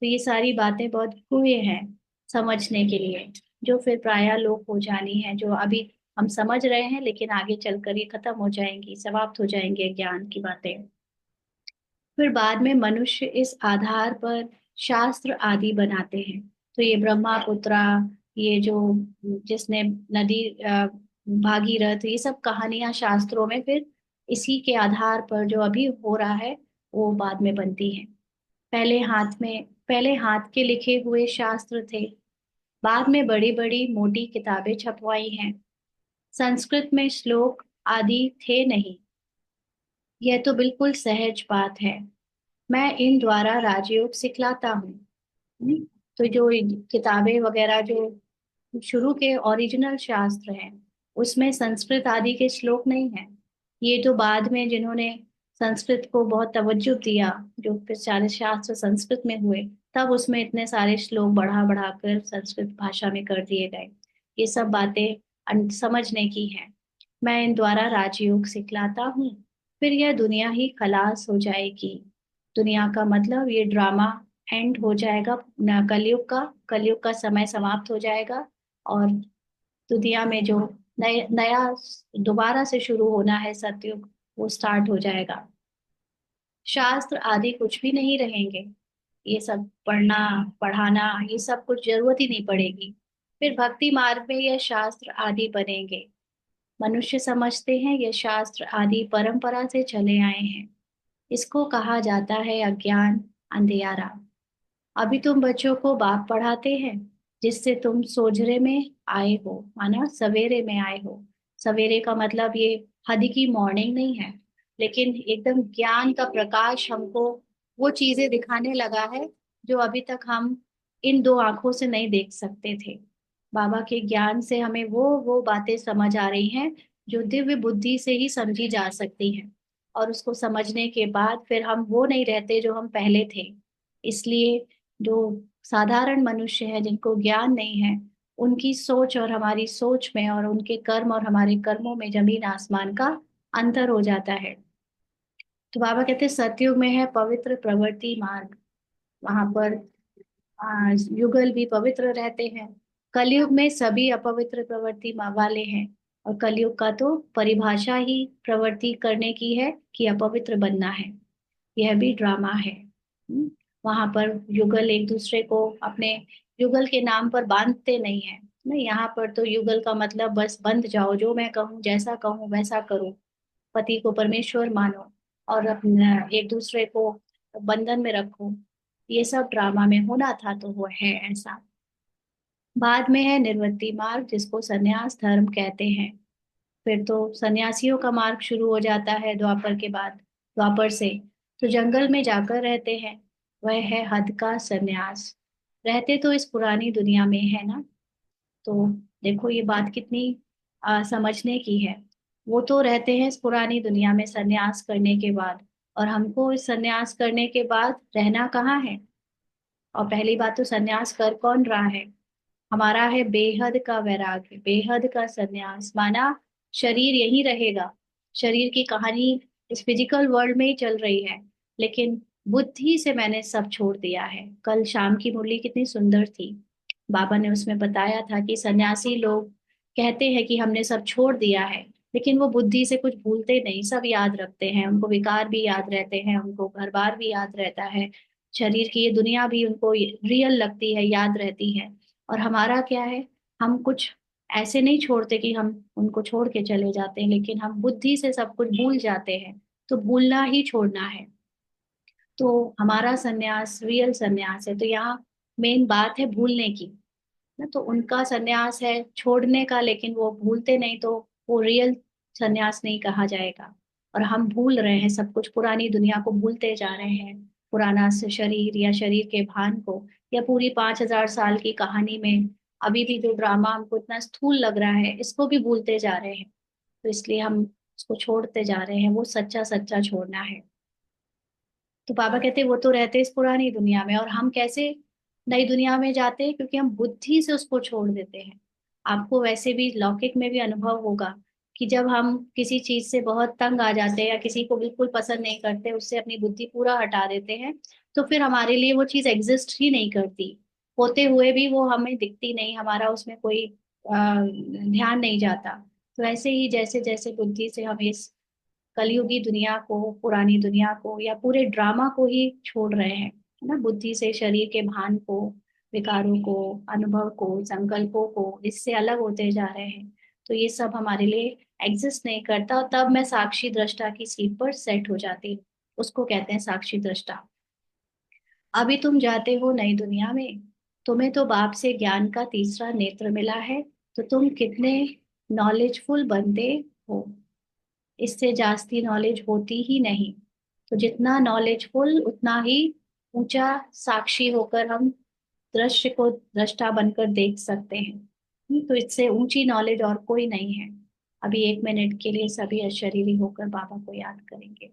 तो ये सारी बातें बहुत हुए हैं समझने के लिए, जो फिर प्रायः लोप हो जानी है, जो अभी हम समझ रहे हैं लेकिन आगे चलकर ये खत्म हो जाएंगी, समाप्त हो जाएंगे ज्ञान की बातें। फिर बाद में मनुष्य इस आधार पर शास्त्र आदि बनाते हैं। तो ये ब्रह्मपुत्रा, ये जो जिसने नदी भागीरथ, ये सब कहानियां शास्त्रों में फिर इसी के आधार पर जो अभी हो रहा है वो बाद में बनती है। पहले हाथ के लिखे हुए शास्त्र थे, बाद में बड़ी बड़ी मोटी किताबें छपवाई हैं। संस्कृत में श्लोक आदि थे नहीं। यह तो बिल्कुल सहज बात है। मैं इन द्वारा राजयोग सिखलाता हूँ। हम्म, तो जो किताबें वगैरह जो शुरू के ओरिजिनल शास्त्र हैं, उसमें संस्कृत आदि के श्लोक नहीं है। ये तो बाद में जिन्होंने संस्कृत को बहुत तवज्जो दिया, जो फिर सारे शास्त्र संस्कृत में हुए, तब उसमें इतने सारे श्लोक बढ़ा बढ़ा कर संस्कृत भाषा में कर दिए गए। ये सब बातें समझने की है। मैं इन द्वारा राजयोग सिखलाता हूँ, फिर यह दुनिया ही खलास हो जाएगी। दुनिया का मतलब ये ड्रामा एंड हो जाएगा, कलयुग का समय समाप्त हो जाएगा, और दुनिया में जो नया दोबारा से शुरू होना है सतयुग, वो स्टार्ट हो जाएगा। शास्त्र आदि कुछ भी नहीं रहेंगे। ये सब पढ़ना पढ़ाना ये सब कुछ जरूरत ही नहीं पड़ेगी। फिर भक्ति मार्ग में यह शास्त्र आदि बनेंगे। मनुष्य समझते हैं यह शास्त्र आदि परंपरा से चले आए हैं। इसको कहा जाता है अज्ञान, अंधियारा। अभी तुम बच्चों को बाप पढ़ाते हैं, जिससे तुम सोझरे में आए हो, माना सवेरे में आए हो। सवेरे का मतलब ये हद की मॉर्निंग नहीं है, लेकिन एकदम ज्ञान का प्रकाश हमको वो चीजें दिखाने लगा है जो अभी तक हम इन दो आंखों से नहीं देख सकते थे। बाबा के ज्ञान से हमें वो बातें समझ आ रही हैं जो दिव्य बुद्धि से ही समझी जा सकती हैं, और उसको समझने के बाद फिर हम वो नहीं रहते जो हम पहले थे। इसलिए जो साधारण मनुष्य है जिनको ज्ञान नहीं है, उनकी सोच और हमारी सोच में, और उनके कर्म और हमारे कर्मों में जमीन आसमान का अंतर हो जाता है। तो बाबा कहते हैं सतयुग में है पवित्र प्रवृत्ति मार्ग, वहां पर युगल भी पवित्र रहते हैं। कलयुग में सभी अपवित्र प्रवृत्ति वाले हैं, और कलयुग का तो परिभाषा ही प्रवृत्ति करने की है कि अपवित्र बनना है। यह भी ड्रामा है। वहां पर युगल एक दूसरे को अपने युगल के नाम पर बांधते नहीं है। नहीं, यहाँ पर तो युगल का मतलब बस बंध जाओ, जो मैं कहूँ जैसा कहूँ वैसा करो, पति को परमेश्वर मानो और अपना एक दूसरे को बंधन में रखो। ये सब ड्रामा में होना था तो वो है ऐसा। बाद में है निर्वृत्ति मार्ग, जिसको संन्यास धर्म कहते हैं। फिर तो सन्यासियों का मार्ग शुरू हो जाता है द्वापर के बाद। द्वापर से तो जंगल में जाकर रहते हैं, वह है हद का सन्यास। रहते तो इस पुरानी दुनिया में है ना। तो देखो ये बात कितनी समझने की है। वो तो रहते हैं इस पुरानी दुनिया में सन्यास करने के बाद, और हमको इस सन्यास करने के बाद रहना कहाँ है। और पहली बात तो सन्यास कर कौन रहा है। हमारा है बेहद का वैराग्य, बेहद का सन्यास, माना शरीर यही रहेगा, शरीर की कहानी इस फिजिकल वर्ल्ड में ही चल रही है, लेकिन बुद्धि से मैंने सब छोड़ दिया है। कल शाम की मुरली कितनी सुंदर थी। बाबा ने उसमें बताया था कि सन्यासी लोग कहते हैं कि हमने सब छोड़ दिया है, लेकिन वो बुद्धि से कुछ भूलते नहीं, सब याद रखते हैं। उनको विकार भी याद रहते हैं, उनको घर बार भी याद रहता है, शरीर की ये दुनिया भी उनको रियल लगती है, याद रहती है। और हमारा क्या है, हम कुछ ऐसे नहीं छोड़ते कि हम उनको छोड़ के चले जाते हैं, लेकिन हम बुद्धि से सब कुछ भूल जाते हैं। तो भूलना ही छोड़ना है। तो हमारा सन्यास रियल सन्यास है। तो यहाँ मेन बात है भूलने की ना। तो उनका सन्यास है छोड़ने का, लेकिन वो भूलते नहीं, तो वो रियल सन्यास नहीं कहा जाएगा। और हम भूल रहे हैं सब कुछ, पुरानी दुनिया को भूलते जा रहे हैं, पुराना से शरीर या शरीर के भान को, या पूरी 5,000 साल की कहानी में अभी भी जो ड्रामा हमको इतना स्थूल लग रहा है, इसको भी भूलते जा रहे हैं। तो इसलिए हम उसको छोड़ते जा रहे हैं, वो सच्चा सच्चा छोड़ना है। तो बाबा कहते हैं वो तो रहते इस पुरानी दुनिया में, और हम कैसे नई दुनिया में जाते हैं, क्योंकि हम बुद्धि से उसको छोड़ देते हैं। आपको वैसे भी लौकिक में भी अनुभव होगा कि जब हम किसी चीज से बहुत तंग आ जाते हैं या किसी को बिल्कुल पसंद नहीं करते, उससे अपनी बुद्धि पूरा हटा देते हैं, तो फिर हमारे लिए वो चीज एग्जिस्ट ही नहीं करती। होते हुए भी वो हमें दिखती नहीं, हमारा उसमें कोई ध्यान नहीं जाता। तो ऐसे ही जैसे जैसे बुद्धि से हम इस कलयुगी दुनिया को, पुरानी दुनिया को, या पूरे ड्रामा को ही छोड़ रहे हैं, है ना, बुद्धि से शरीर के भान को, विकारों को, अनुभव को, संकल्पों को, इससे अलग होते जा रहे हैं। तो ये सब हमारे लिए एग्जिस्ट नहीं करता, और तब मैं साक्षी दृष्टा की सीट पर सेट हो जाती हूँ। उसको कहते हैं साक्षी दृष्टा। अभी तुम जाते हो नई दुनिया में, तुम्हें तो बाप से ज्ञान का तीसरा नेत्र मिला है, तो तुम कितने नॉलेजफुल बनते हो। इससे जास्ती नॉलेज होती ही नहीं। तो जितना नॉलेजफुल उतना ही ऊंचा साक्षी होकर हम दृश्य को दृष्टा बनकर देख सकते हैं। तो इससे ऊंची नॉलेज और कोई नहीं है। अभी 1 मिनट के लिए सभी अशरीरी होकर बाबा को याद करेंगे।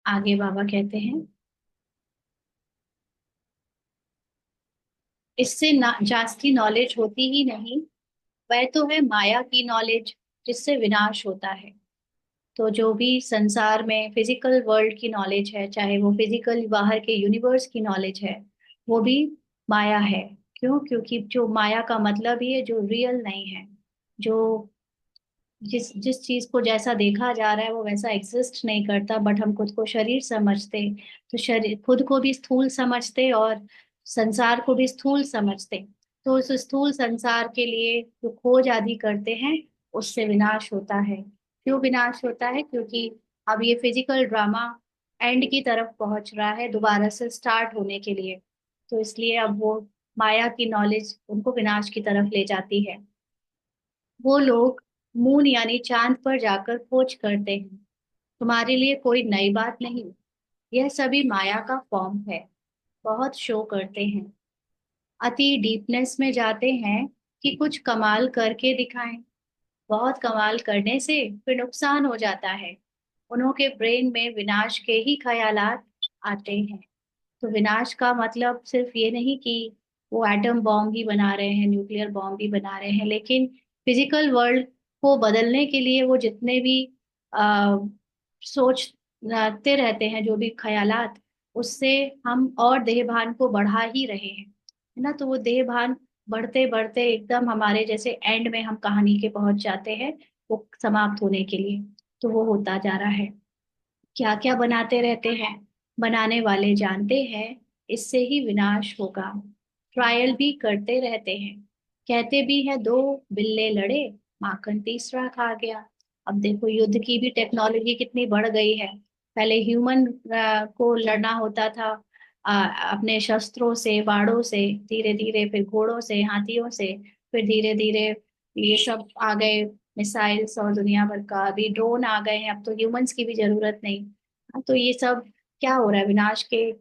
आगे बाबा कहते हैं, इससे ना जास्ती नॉलेज होती ही नहीं, वह तो है माया की नॉलेज, जिससे विनाश होता है। तो जो भी संसार में फिजिकल वर्ल्ड की नॉलेज है, चाहे वो फिजिकल बाहर के यूनिवर्स की नॉलेज है, वो भी माया है। क्यों? क्योंकि जो माया का मतलब ही है जो रियल नहीं है, जो जिस जिस चीज को जैसा देखा जा रहा है वो वैसा एग्जिस्ट नहीं करता, बट हम खुद को शरीर समझते, तो शरीर खुद को भी स्थूल समझते और संसार को भी स्थूल समझते, तो उस स्थूल संसार के लिए जो खोज आदि करते हैं, उससे विनाश होता है। क्यों विनाश होता है? क्योंकि अब ये फिजिकल ड्रामा एंड की तरफ पहुंच रहा है, दोबारा से स्टार्ट होने के लिए। तो इसलिए अब वो माया की नॉलेज उनको विनाश की तरफ ले जाती है। वो लोग मून यानी चांद पर जाकर खोज करते हैं। तुम्हारे लिए कोई नई बात नहीं, यह सभी माया का फॉर्म है। बहुत शो करते हैं, अति डीपनेस में जाते हैं कि कुछ कमाल करके दिखाएं। बहुत कमाल करने से फिर नुकसान हो जाता है। उन्हों के ब्रेन में विनाश के ही ख्यालात आते हैं। तो विनाश का मतलब सिर्फ ये नहीं कि वो एटम बॉम्ब ही बना रहे हैं, न्यूक्लियर बॉम्ब ही बना रहे हैं, लेकिन फिजिकल वर्ल्ड को बदलने के लिए वो जितने भी आ, सोचते रहते हैं, जो भी ख्यालात, उससे हम और देहभान को बढ़ा ही रहे हैं, है ना। तो वो देहभान बढ़ते बढ़ते एकदम हमारे जैसे एंड में हम कहानी के पहुंच जाते हैं, वो समाप्त होने के लिए। तो वो होता जा रहा है। क्या क्या बनाते रहते हैं, बनाने वाले जानते हैं इससे ही विनाश होगा। ट्रायल भी करते रहते हैं, कहते भी हैं दो बिल्ले लड़े, माखन तीसरा खा गया। अब देखो युद्ध की भी टेक्नोलॉजी कितनी बढ़ गई है। पहले ह्यूमन को लड़ना होता था अपने शस्त्रों से, बाणों से, धीरे धीरे फिर घोड़ों से, हाथियों से, फिर धीरे धीरे ये सब आ गए, मिसाइल्स और दुनिया भर का, अभी ड्रोन आ गए हैं। अब तो ह्यूमंस की भी जरूरत नहीं। हाँ, तो ये सब क्या हो रहा है? विनाश के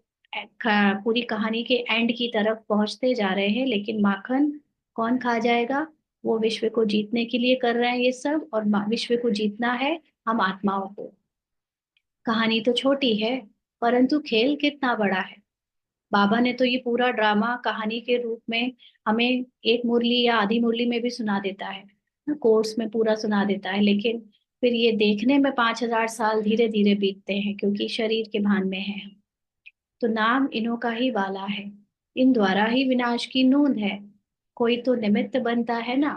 पूरी कहानी के एंड की तरफ पहुंचते जा रहे हैं, लेकिन माखन कौन खा जाएगा? वो विश्व को जीतने के लिए कर रहे हैं ये सब, और विश्व को जीतना है हम आत्माओं को। कहानी तो छोटी है, परंतु खेल कितना बड़ा है। बाबा ने तो ये पूरा ड्रामा कहानी के रूप में हमें एक मुरली या आधी मुरली में भी सुना देता है, कोर्स में पूरा सुना देता है, लेकिन फिर ये देखने में 5,000 साल धीरे धीरे बीतते हैं, क्योंकि शरीर के भान में है। तो नाम इन्हों का ही वाला है, इन द्वारा ही विनाश की नूंद है। कोई तो निमित्त बनता है ना।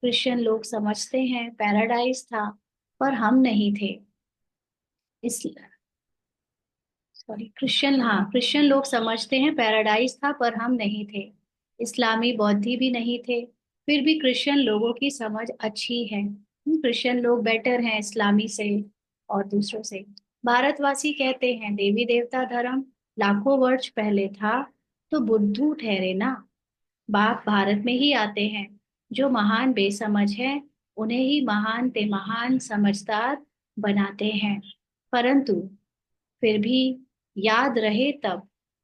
क्रिश्चियन लोग समझते हैं पैराडाइज था, पर हम नहीं थे। इस सॉरी, क्रिश्चियन, हाँ, क्रिश्चियन लोग समझते हैं पैराडाइज था, पर हम नहीं थे। इस्लामी बौद्धि भी नहीं थे, फिर भी क्रिश्चियन लोगों की समझ अच्छी है। क्रिश्चियन लोग बेटर हैं इस्लामी से और दूसरों से। भारतवासी कहते हैं देवी देवता धर्म लाखों वर्ष पहले था, तो बुद्धू ठहरे ना। बाप भारत में ही आते हैं। जो महान बेसमझ है, उन्हें ही महान ते महान समझदार बनाते हैं। परंतु फिर भी याद रहे तब,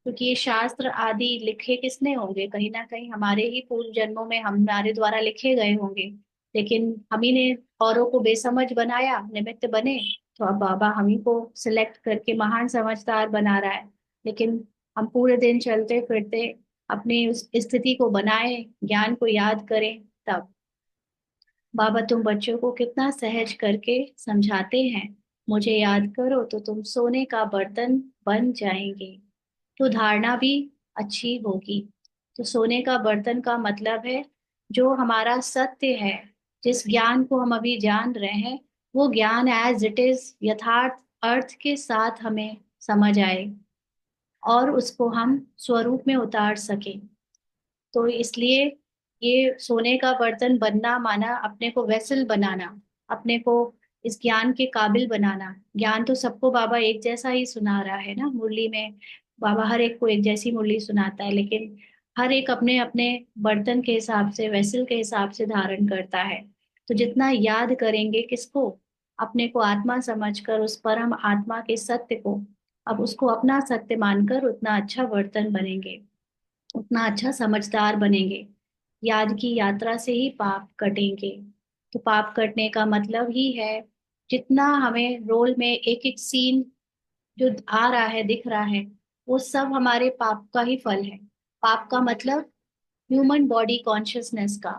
क्योंकि ये शास्त्र आदि लिखे किसने होंगे? कहीं ना कहीं हमारे ही पूर्व जन्मों में हमारे द्वारा लिखे गए होंगे, लेकिन हम ही ने औरों को बेसमझ बनाया, निमित्त बने। तो अब बाबा हम ही को सिलेक्ट करके महान समझदार बना रहा है। लेकिन हम पूरे दिन चलते फिरते अपनी उस स्थिति को बनाए, ज्ञान को याद करें तब। बाबा तुम बच्चों को कितना सहज करके समझाते हैं, मुझे याद करो तो तुम सोने का बर्तन बन जाएंगे। तो धारणा भी अच्छी होगी। तो सोने का बर्तन का मतलब है जो हमारा सत्य है, जिस ज्ञान को हम अभी जान रहे हैं, वो ज्ञान एज इट इज यथार्थ अर्थ के साथ हमें समझ आए और उसको हम स्वरूप में उतार सकें। तो इसलिए ये सोने का बर्तन बनना माना अपने को वेसल बनाना, अपने को इस ज्ञान के काबिल बनाना। ज्ञान तो सबको बाबा एक जैसा ही सुना रहा है ना मुरली में। बाबा हर एक को एक जैसी मुरली सुनाता है, लेकिन हर एक अपने अपने बर्तन के हिसाब से, वेसल के हिसाब से धारण करता है। तो जितना याद करेंगे किसको? अपने को आत्मा समझकर, उस परम आत्मा के सत्य को, अब उसको अपना सत्य मानकर उतना अच्छा बर्तन बनेंगे, उतना अच्छा समझदार बनेंगे। याद की यात्रा से ही पाप कटेंगे। तो पाप कटने का मतलब ही है, जितना हमें रोल में एक एक सीन जो आ रहा है, दिख रहा है, वो सब हमारे पाप का ही फल है। पाप का मतलब ह्यूमन बॉडी कॉन्शियसनेस का,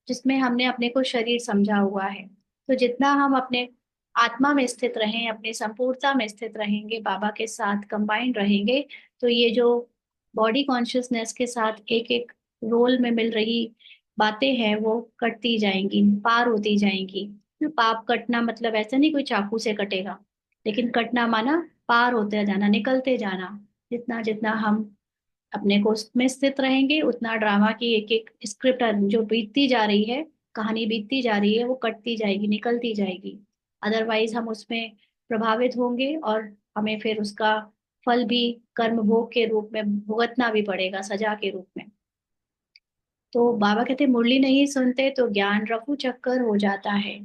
जिसमें हमने अपने को शरीर समझा हुआ है। तो जितना हम अपने आत्मा में स्थित रहें, अपने संपूर्णता में स्थित रहेंगे, बाबा के साथ कंबाइंड रहेंगे, तो ये जो बॉडी कॉन्शियसनेस के साथ एक एक रोल में मिल रही बातें हैं, वो कटती जाएंगी, पार होती जाएंगी। पाप कटना मतलब ऐसा नहीं कोई चाकू से कटेगा, लेकिन कटना माना पार होते जाना, निकलते जाना। जितना जितना हम अपने को उसमें स्थित रहेंगे, उतना ड्रामा की एक एक स्क्रिप्ट जो बीतती जा रही है, कहानी बीतती जा रही है, वो कटती जाएगी, निकलती जाएगी। अदरवाइज हम उसमें प्रभावित होंगे और हमें फिर उसका फल भी कर्म भोग के रूप में भुगतना भी पड़ेगा, सजा के रूप में। तो बाबा कहते मुरली नहीं सुनते तो ज्ञान रफू चक्कर हो जाता है।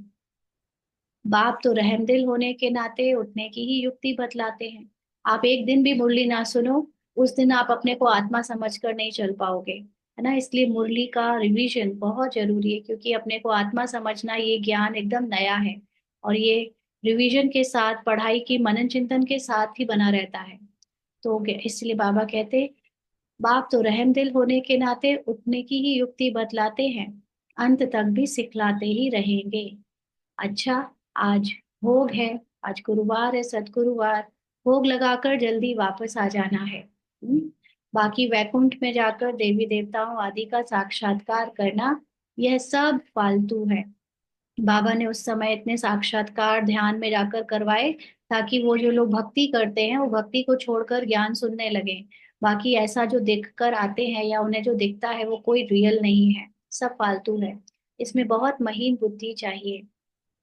बाप तो रहमदिल होने के नाते उठने की ही युक्ति बतलाते हैं। आप एक दिन भी मुरली ना सुनो, उस दिन आप अपने को आत्मा समझकर नहीं चल पाओगे, है ना। इसलिए मुरली का रिवीजन बहुत जरूरी है, क्योंकि अपने को आत्मा समझना ये ज्ञान एकदम नया है, और ये रिवीजन के साथ, पढ़ाई की, मनन चिंतन के साथ ही बना रहता है। तो इसलिए बाबा कहते बाप तो रहमदिल होने के नाते उठने की ही युक्ति बतलाते हैं, अंत तक भी सिखलाते ही रहेंगे। अच्छा, आज भोग है, आज गुरुवार है, सतगुरुवार। भोग लगाकर जल्दी वापस आ जाना है। बाकी वैकुंठ में जाकर देवी देवताओं आदि का साक्षात्कार करना, यह सब फालतू है। बाबा ने उस समय इतने साक्षात्कार ध्यान में जाकर करवाए, ताकि वो जो लोग भक्ति करते हैं वो भक्ति को छोड़कर ज्ञान सुनने लगे। बाकी ऐसा जो दिख कर आते हैं या उन्हें जो दिखता है वो कोई रियल नहीं है, सब फालतू है। इसमें बहुत महीन बुद्धि चाहिए।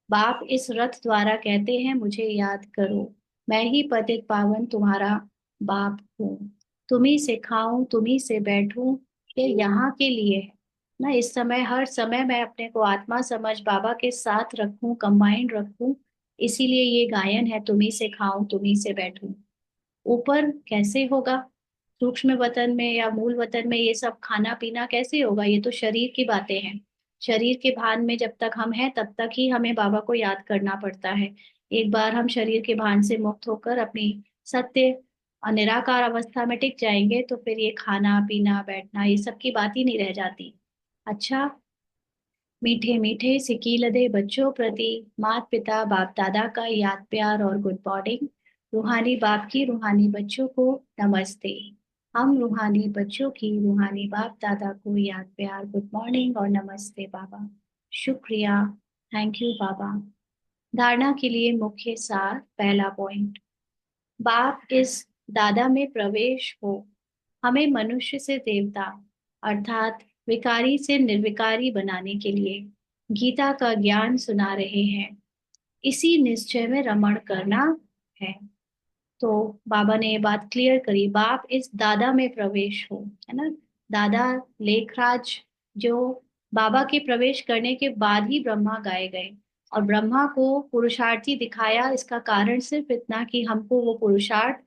बाप इस रथ द्वारा कहते हैं मुझे याद करो, मैं ही पतित पावन तुम्हारा बाप हूँ। तुम्ही से खाऊं, तुम्ही से बैठूं, ये यहाँ के लिए है ना। इस समय हर समय मैं अपने को आत्मा समझ बाबा के साथ रखूं, कंबाइंड रखूं। इसीलिए ये गायन है, तुम्ही से खाऊं, तुम्ही से बैठूं। ऊपर कैसे होगा, सूक्ष्म वतन में या मूल वतन में ये सब खाना पीना कैसे होगा, ये तो शरीर की बातें हैं। शरीर के भान में जब तक हम हैं तब तक ही हमें बाबा को याद करना पड़ता है। एक बार हम शरीर के भान से मुक्त होकर अपनी सत्य और निराकार अवस्था में टिक जाएंगे तो फिर ये खाना पीना बैठना ये सब की बात ही नहीं रह जाती। अच्छा, मीठे मीठे सिकीलदे बच्चों प्रति माता पिता बाप दादा का याद प्यार और गुड मॉर्निंग। रूहानी बाप की रूहानी बच्चों को नमस्ते। हम रूहानी बच्चों की रूहानी बाप दादा को याद प्यार, गुड मॉर्निंग और नमस्ते बाबा। शुक्रिया, थैंक यू बाबा। धारणा के लिए मुख्य सार, पहला पॉइंट, बाप इस दादा में प्रवेश हो हमें मनुष्य से देवता अर्थात विकारी से निर्विकारी बनाने के लिए गीता का ज्ञान सुना रहे हैं। इसी निश्चय में रमण करना है। तो बाबा ने ये बात क्लियर करी, बाप इस दादा में प्रवेश हो, है ना। दादा लेखराज जो बाबा के प्रवेश करने के बाद ही ब्रह्मा गाए गए, और ब्रह्मा को पुरुषार्थी दिखाया, इसका कारण सिर्फ इतना कि हमको वो पुरुषार्थ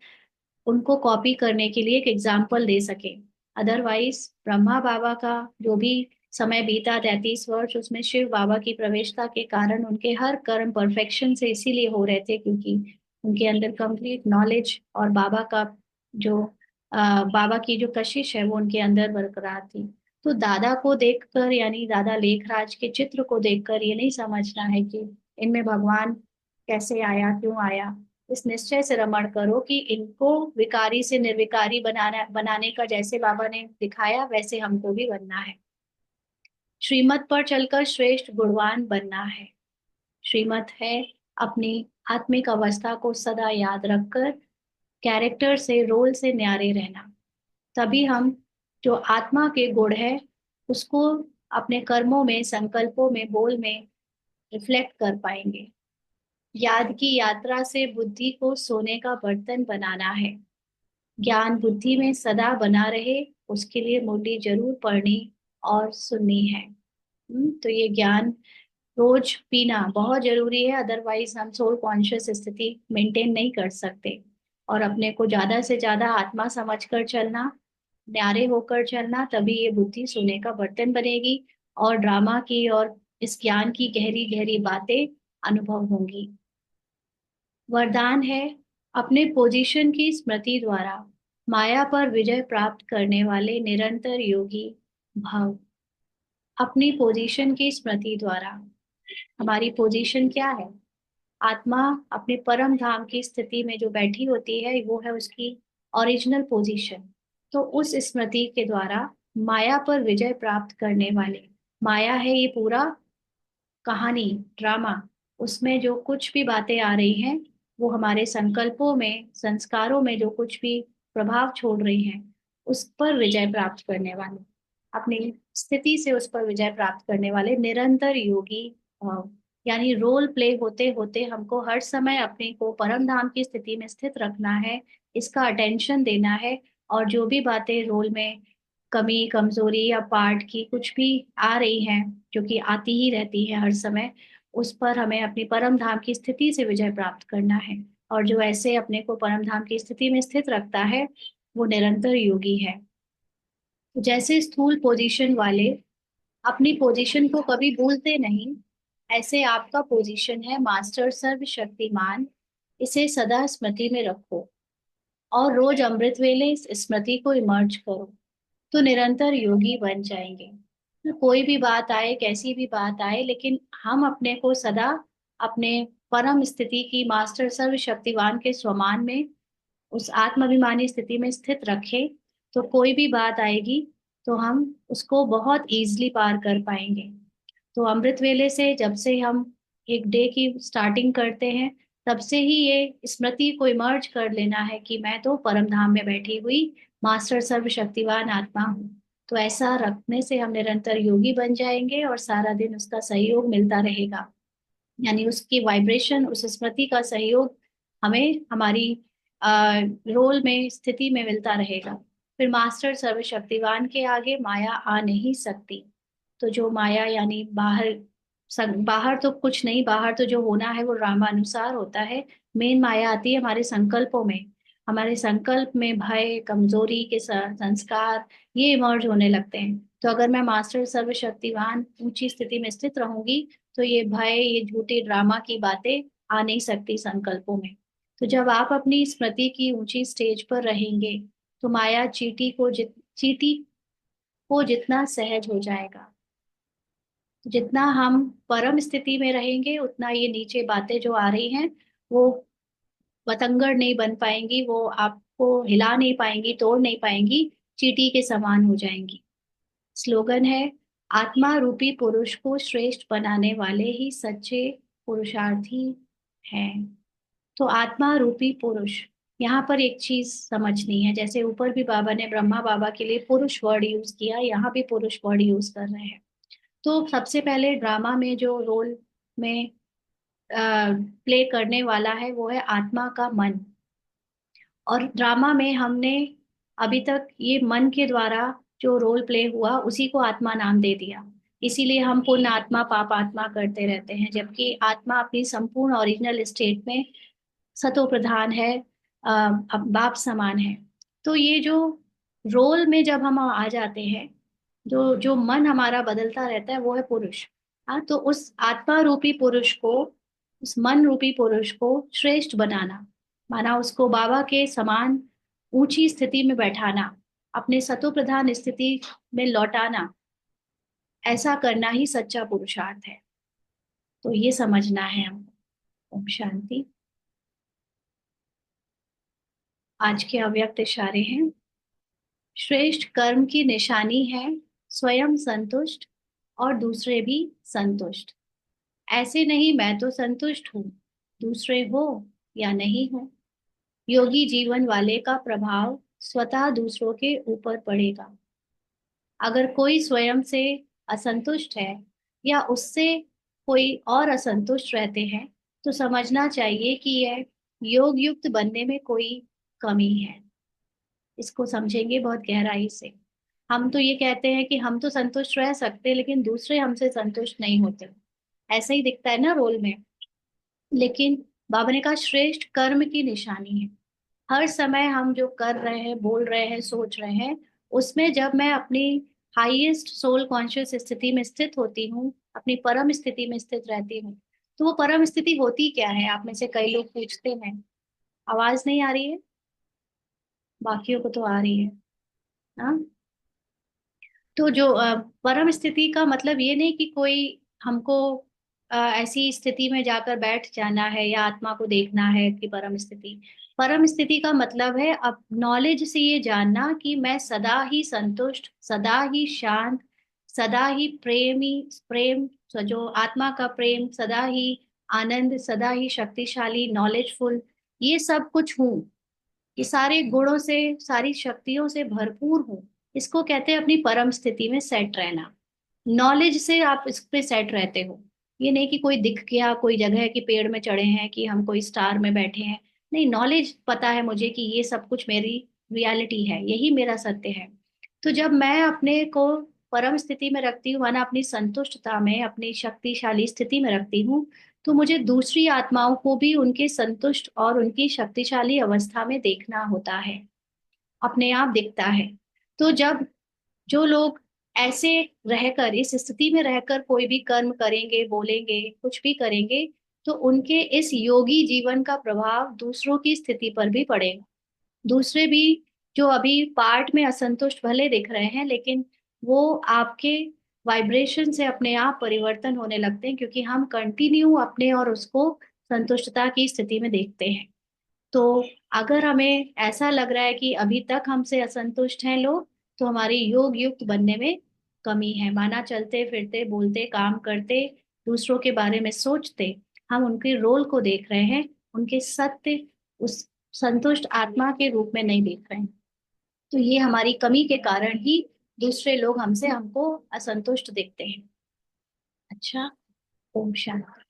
उनको कॉपी करने के लिए एक एग्जाम्पल दे सके। अदरवाइज ब्रह्मा बाबा का जो भी समय बीता 33 वर्ष, उसमें शिव बाबा की प्रवेशता के कारण उनके हर कर्म परफेक्शन से इसीलिए हो रहे थे, क्योंकि उनके अंदर कंप्लीट नॉलेज और बाबा का जो बाबा की जो कशिश है वो उनके अंदर बरकरार थी। तो दादा को देखकर, यानी दादा लेखराज के चित्र को देखकर ये नहीं समझना है कि इनमें भगवान कैसे आया, क्यों आया। इस निश्चय से रमण करो कि इनको विकारी से निर्विकारी बनाने का जैसे बाबा ने दिखाया वैसे हमको भी बनना है। श्रीमत पर चलकर श्रेष्ठ गुणवान बनना है। श्रीमत है अपनी आत्मिक अवस्था को सदा याद रखकर कैरेक्टर से, रोल से न्यारे रहना। तभी हम जो आत्मा के गुण है उसको अपने कर्मों में, संकल्पों में, बोल में रिफ्लेक्ट कर पाएंगे। याद की यात्रा से बुद्धि को सोने का बर्तन बनाना है। ज्ञान बुद्धि में सदा बना रहे, उसके लिए मुरली जरूर पढ़नी और सुननी है। तो ये ज्ञान रोज पीना बहुत जरूरी है, अदरवाइज हम सोल कॉन्शियस स्थिति मेंटेन नहीं कर सकते। और अपने को ज्यादा से ज्यादा आत्मा समझकर चलना, न्यारे होकर चलना, तभी ये बुद्धि सोने का बर्तन बनेगी और ड्रामा की और इस ज्ञान की गहरी गहरी बातें अनुभव होंगी। वरदान है अपने पोजीशन की स्मृति द्वारा माया पर विजय प्राप्त करने वाले निरंतर योगी भव। अपनी पोजीशन की स्मृति द्वारा, हमारी पोजीशन क्या है, आत्मा अपने परम धाम की स्थिति में जो बैठी होती है वो है उसकी ओरिजिनल पोजीशन। तो उस स्मृति के द्वारा माया पर विजय प्राप्त करने वाले, माया है ये पूरा कहानी, ड्रामा, उसमें जो कुछ भी बातें आ रही हैं वो हमारे संकल्पों में, संस्कारों में जो कुछ भी प्रभाव छोड़ रही हैं, उस पर विजय प्राप्त करने वाले, अपनी स्थिति से उस पर विजय प्राप्त करने वाले निरंतर योगी। अ, यानी रोल प्ले होते होते हमको हर समय अपने को परम धाम की स्थिति में स्थित रखना है, इसका अटेंशन देना है। और जो भी बातें रोल में कमी कमजोरी या पार्ट की कुछ भी आ रही हैं, जो कि आती ही रहती है हर समय, उस पर हमें अपनी परम धाम की स्थिति से विजय प्राप्त करना है। और जो ऐसे अपने को परम धाम की स्थिति में स्थित रखता है वो निरंतर योगी है। जैसे स्थूल पोजीशन वाले अपनी पोजीशन को कभी भूलते नहीं, ऐसे आपका पोजीशन है मास्टर सर्वशक्तिमान, इसे सदा स्मृति में रखो और रोज अमृत वेले इस स्मृति को इमर्ज करो, तो निरंतर योगी बन जाएंगे। तो कोई भी बात आए, कैसी भी बात आए, लेकिन हम अपने को सदा अपने परम स्थिति की मास्टर सर्वशक्तिवान के स्वमान में, उस आत्माभिमानी स्थिति में स्थित रखें, तो कोई भी बात आएगी तो हम उसको बहुत इजीली पार कर पाएंगे। तो अमृत वेले से जब से हम एक डे की स्टार्टिंग करते हैं, तब से ही ये स्मृति को इमर्ज कर लेना है कि मैं तो परम धाम में बैठी हुई मास्टर सर्वशक्तिवान आत्मा हूँ। तो ऐसा रखने से हम निरंतर योगी बन जाएंगे और सारा दिन उसका सहयोग मिलता रहेगा, यानी उसकी वाइब्रेशन, उस स्मृति का सहयोग हमें हमारी रोल में स्थिति में मिलता रहेगा। फिर मास्टर सर्वशक्तिवान के आगे माया आ नहीं सकती। तो जो माया यानी बाहर, बाहर तो कुछ नहीं, बाहर तो जो होना है वो रामानुसार होता है। मेन माया आती है हमारे संकल्पों में। हमारे संकल्प में भय कमजोरी के संस्कार ये इमर्ज होने लगते हैं। तो अगर मैं मास्टर सर्वशक्तिवान ऊंची स्थिति में स्थित रहूंगी, तो ये भय, ये झूठी ड्रामा की बातें आ नहीं सकती संकल्पों में। तो जब आप अपनी स्मृति की ऊंची स्टेज पर रहेंगे, तो माया चीटी को जितना सहज हो जाएगा, जितना हम परम स्थिति में रहेंगे, उतना ये नीचे बातें जो आ रही हैं वो बतंगड़ नहीं बन पाएंगी, वो आपको हिला नहीं पाएंगी, तोड़ नहीं पाएंगी, चीटी के समान हो जाएंगी। स्लोगन है, आत्मा रूपी पुरुष को श्रेष्ठ बनाने वाले ही सच्चे पुरुषार्थी हैं। तो आत्मा रूपी पुरुष, यहाँ पर एक चीज समझनी है, जैसे ऊपर भी बाबा ने ब्रह्मा बाबा के लिए पुरुष वर्ड यूज किया, यहाँ भी पुरुष वर्ड यूज कर रहे हैं। तो सबसे पहले ड्रामा में जो रोल में प्ले करने वाला है वो है आत्मा का मन। और ड्रामा में हमने अभी तक ये मन के द्वारा जो रोल प्ले हुआ उसी को आत्मा नाम दे दिया। इसीलिए हम पुण्य आत्मा पाप आत्मा करते रहते हैं, जबकि आत्मा अपनी संपूर्ण ओरिजिनल स्टेट में सतो प्रधान है, अब बाप समान है। तो ये जो रोल में जब हम आ जाते हैं, जो जो मन हमारा बदलता रहता है वो है पुरुष। हाँ, तो उस आत्मा रूपी पुरुष को, उस मन रूपी पुरुष को श्रेष्ठ बनाना, माना उसको बाबा के समान ऊंची स्थिति में बैठाना, अपने सतो प्रधान स्थिति में लौटाना, ऐसा करना ही सच्चा पुरुषार्थ है। तो ये समझना है हमको। ओम शांति। आज के अव्यक्त इशारे हैं, श्रेष्ठ कर्म की निशानी है स्वयं संतुष्ट और दूसरे भी संतुष्ट। ऐसे नहीं मैं तो संतुष्ट हूँ, दूसरे हो या नहीं हो। योगी जीवन वाले का प्रभाव स्वतः दूसरों के ऊपर पड़ेगा। अगर कोई स्वयं से असंतुष्ट है या उससे कोई और असंतुष्ट रहते हैं, तो समझना चाहिए कि यह योग युक्त बनने में कोई कमी है। इसको समझेंगे बहुत गहराई से। हम तो ये कहते हैं कि हम तो संतुष्ट रह सकते हैं, लेकिन दूसरे हमसे संतुष्ट नहीं होते। ऐसा ही दिखता है ना रोल में। लेकिन बाबा ने कहा श्रेष्ठ कर्म की निशानी है। हर समय हम जो कर रहे हैं, बोल रहे हैं, सोच रहे हैं, उसमें जब मैं अपनी हाईएस्ट सोल कॉन्शियस स्थिति में स्थित होती हूँ, अपनी परम स्थिति में स्थित रहती हूँ, तो वो परम स्थिति होती क्या है? आप में से कई लोग पूछते हैं। आवाज नहीं आ रही है? बाकियों को तो आ रही है। हाँ। तो जो परम स्थिति का मतलब ये नहीं कि कोई हमको ऐसी स्थिति में जाकर बैठ जाना है या आत्मा को देखना है कि परम स्थिति। परम स्थिति का मतलब है अब नॉलेज से ये जानना कि मैं सदा ही संतुष्ट, सदा ही शांत, सदा ही प्रेम, तो जो आत्मा का प्रेम, सदा ही आनंद, सदा ही शक्तिशाली, नॉलेजफुल, ये सब कुछ हूँ। ये सारे गुणों से, सारी शक्तियों से भरपूर हूँ, इसको कहते हैं अपनी परम स्थिति में सेट रहना। नॉलेज से आप इस पे सेट रहते हो। ये नहीं कि कोई दिख गया, कोई जगह है कि पेड़ में चढ़े हैं, कि हम कोई स्टार में बैठे हैं। नहीं, नॉलेज पता है मुझे कि ये सब कुछ मेरी रियलिटी है, यही मेरा सत्य है। तो जब मैं अपने को परम स्थिति में रखती हूँ, माना अपनी संतुष्टता में, अपनी शक्तिशाली स्थिति में रखती हूँ, तो मुझे दूसरी आत्माओं को भी उनके संतुष्ट और उनकी शक्तिशाली अवस्था में देखना होता है, अपने आप दिखता है। तो जब जो लोग ऐसे रहकर, इस स्थिति में रहकर कोई भी कर्म करेंगे, बोलेंगे, कुछ भी करेंगे, तो उनके इस योगी जीवन का प्रभाव दूसरों की स्थिति पर भी पड़ेगा। दूसरे भी जो अभी पार्ट में असंतुष्ट भले दिख रहे हैं, लेकिन वो आपके वाइब्रेशन से अपने आप परिवर्तन होने लगते हैं, क्योंकि हम कंटिन्यू अपने और उसको संतुष्टता की स्थिति में देखते हैं। तो अगर हमें ऐसा लग रहा है कि अभी तक हमसे असंतुष्ट हैं लोग, तो हमारी योग युक्त बनने में कमी है। माना चलते फिरते बोलते काम करते, दूसरों के बारे में सोचते, हम उनके रोल को देख रहे हैं, उनके सत्य उस संतुष्ट आत्मा के रूप में नहीं देख रहे हैं। तो ये हमारी कमी के कारण ही दूसरे लोग हमसे हमको असंतुष्ट देखते हैं। अच्छा। ओम शांति।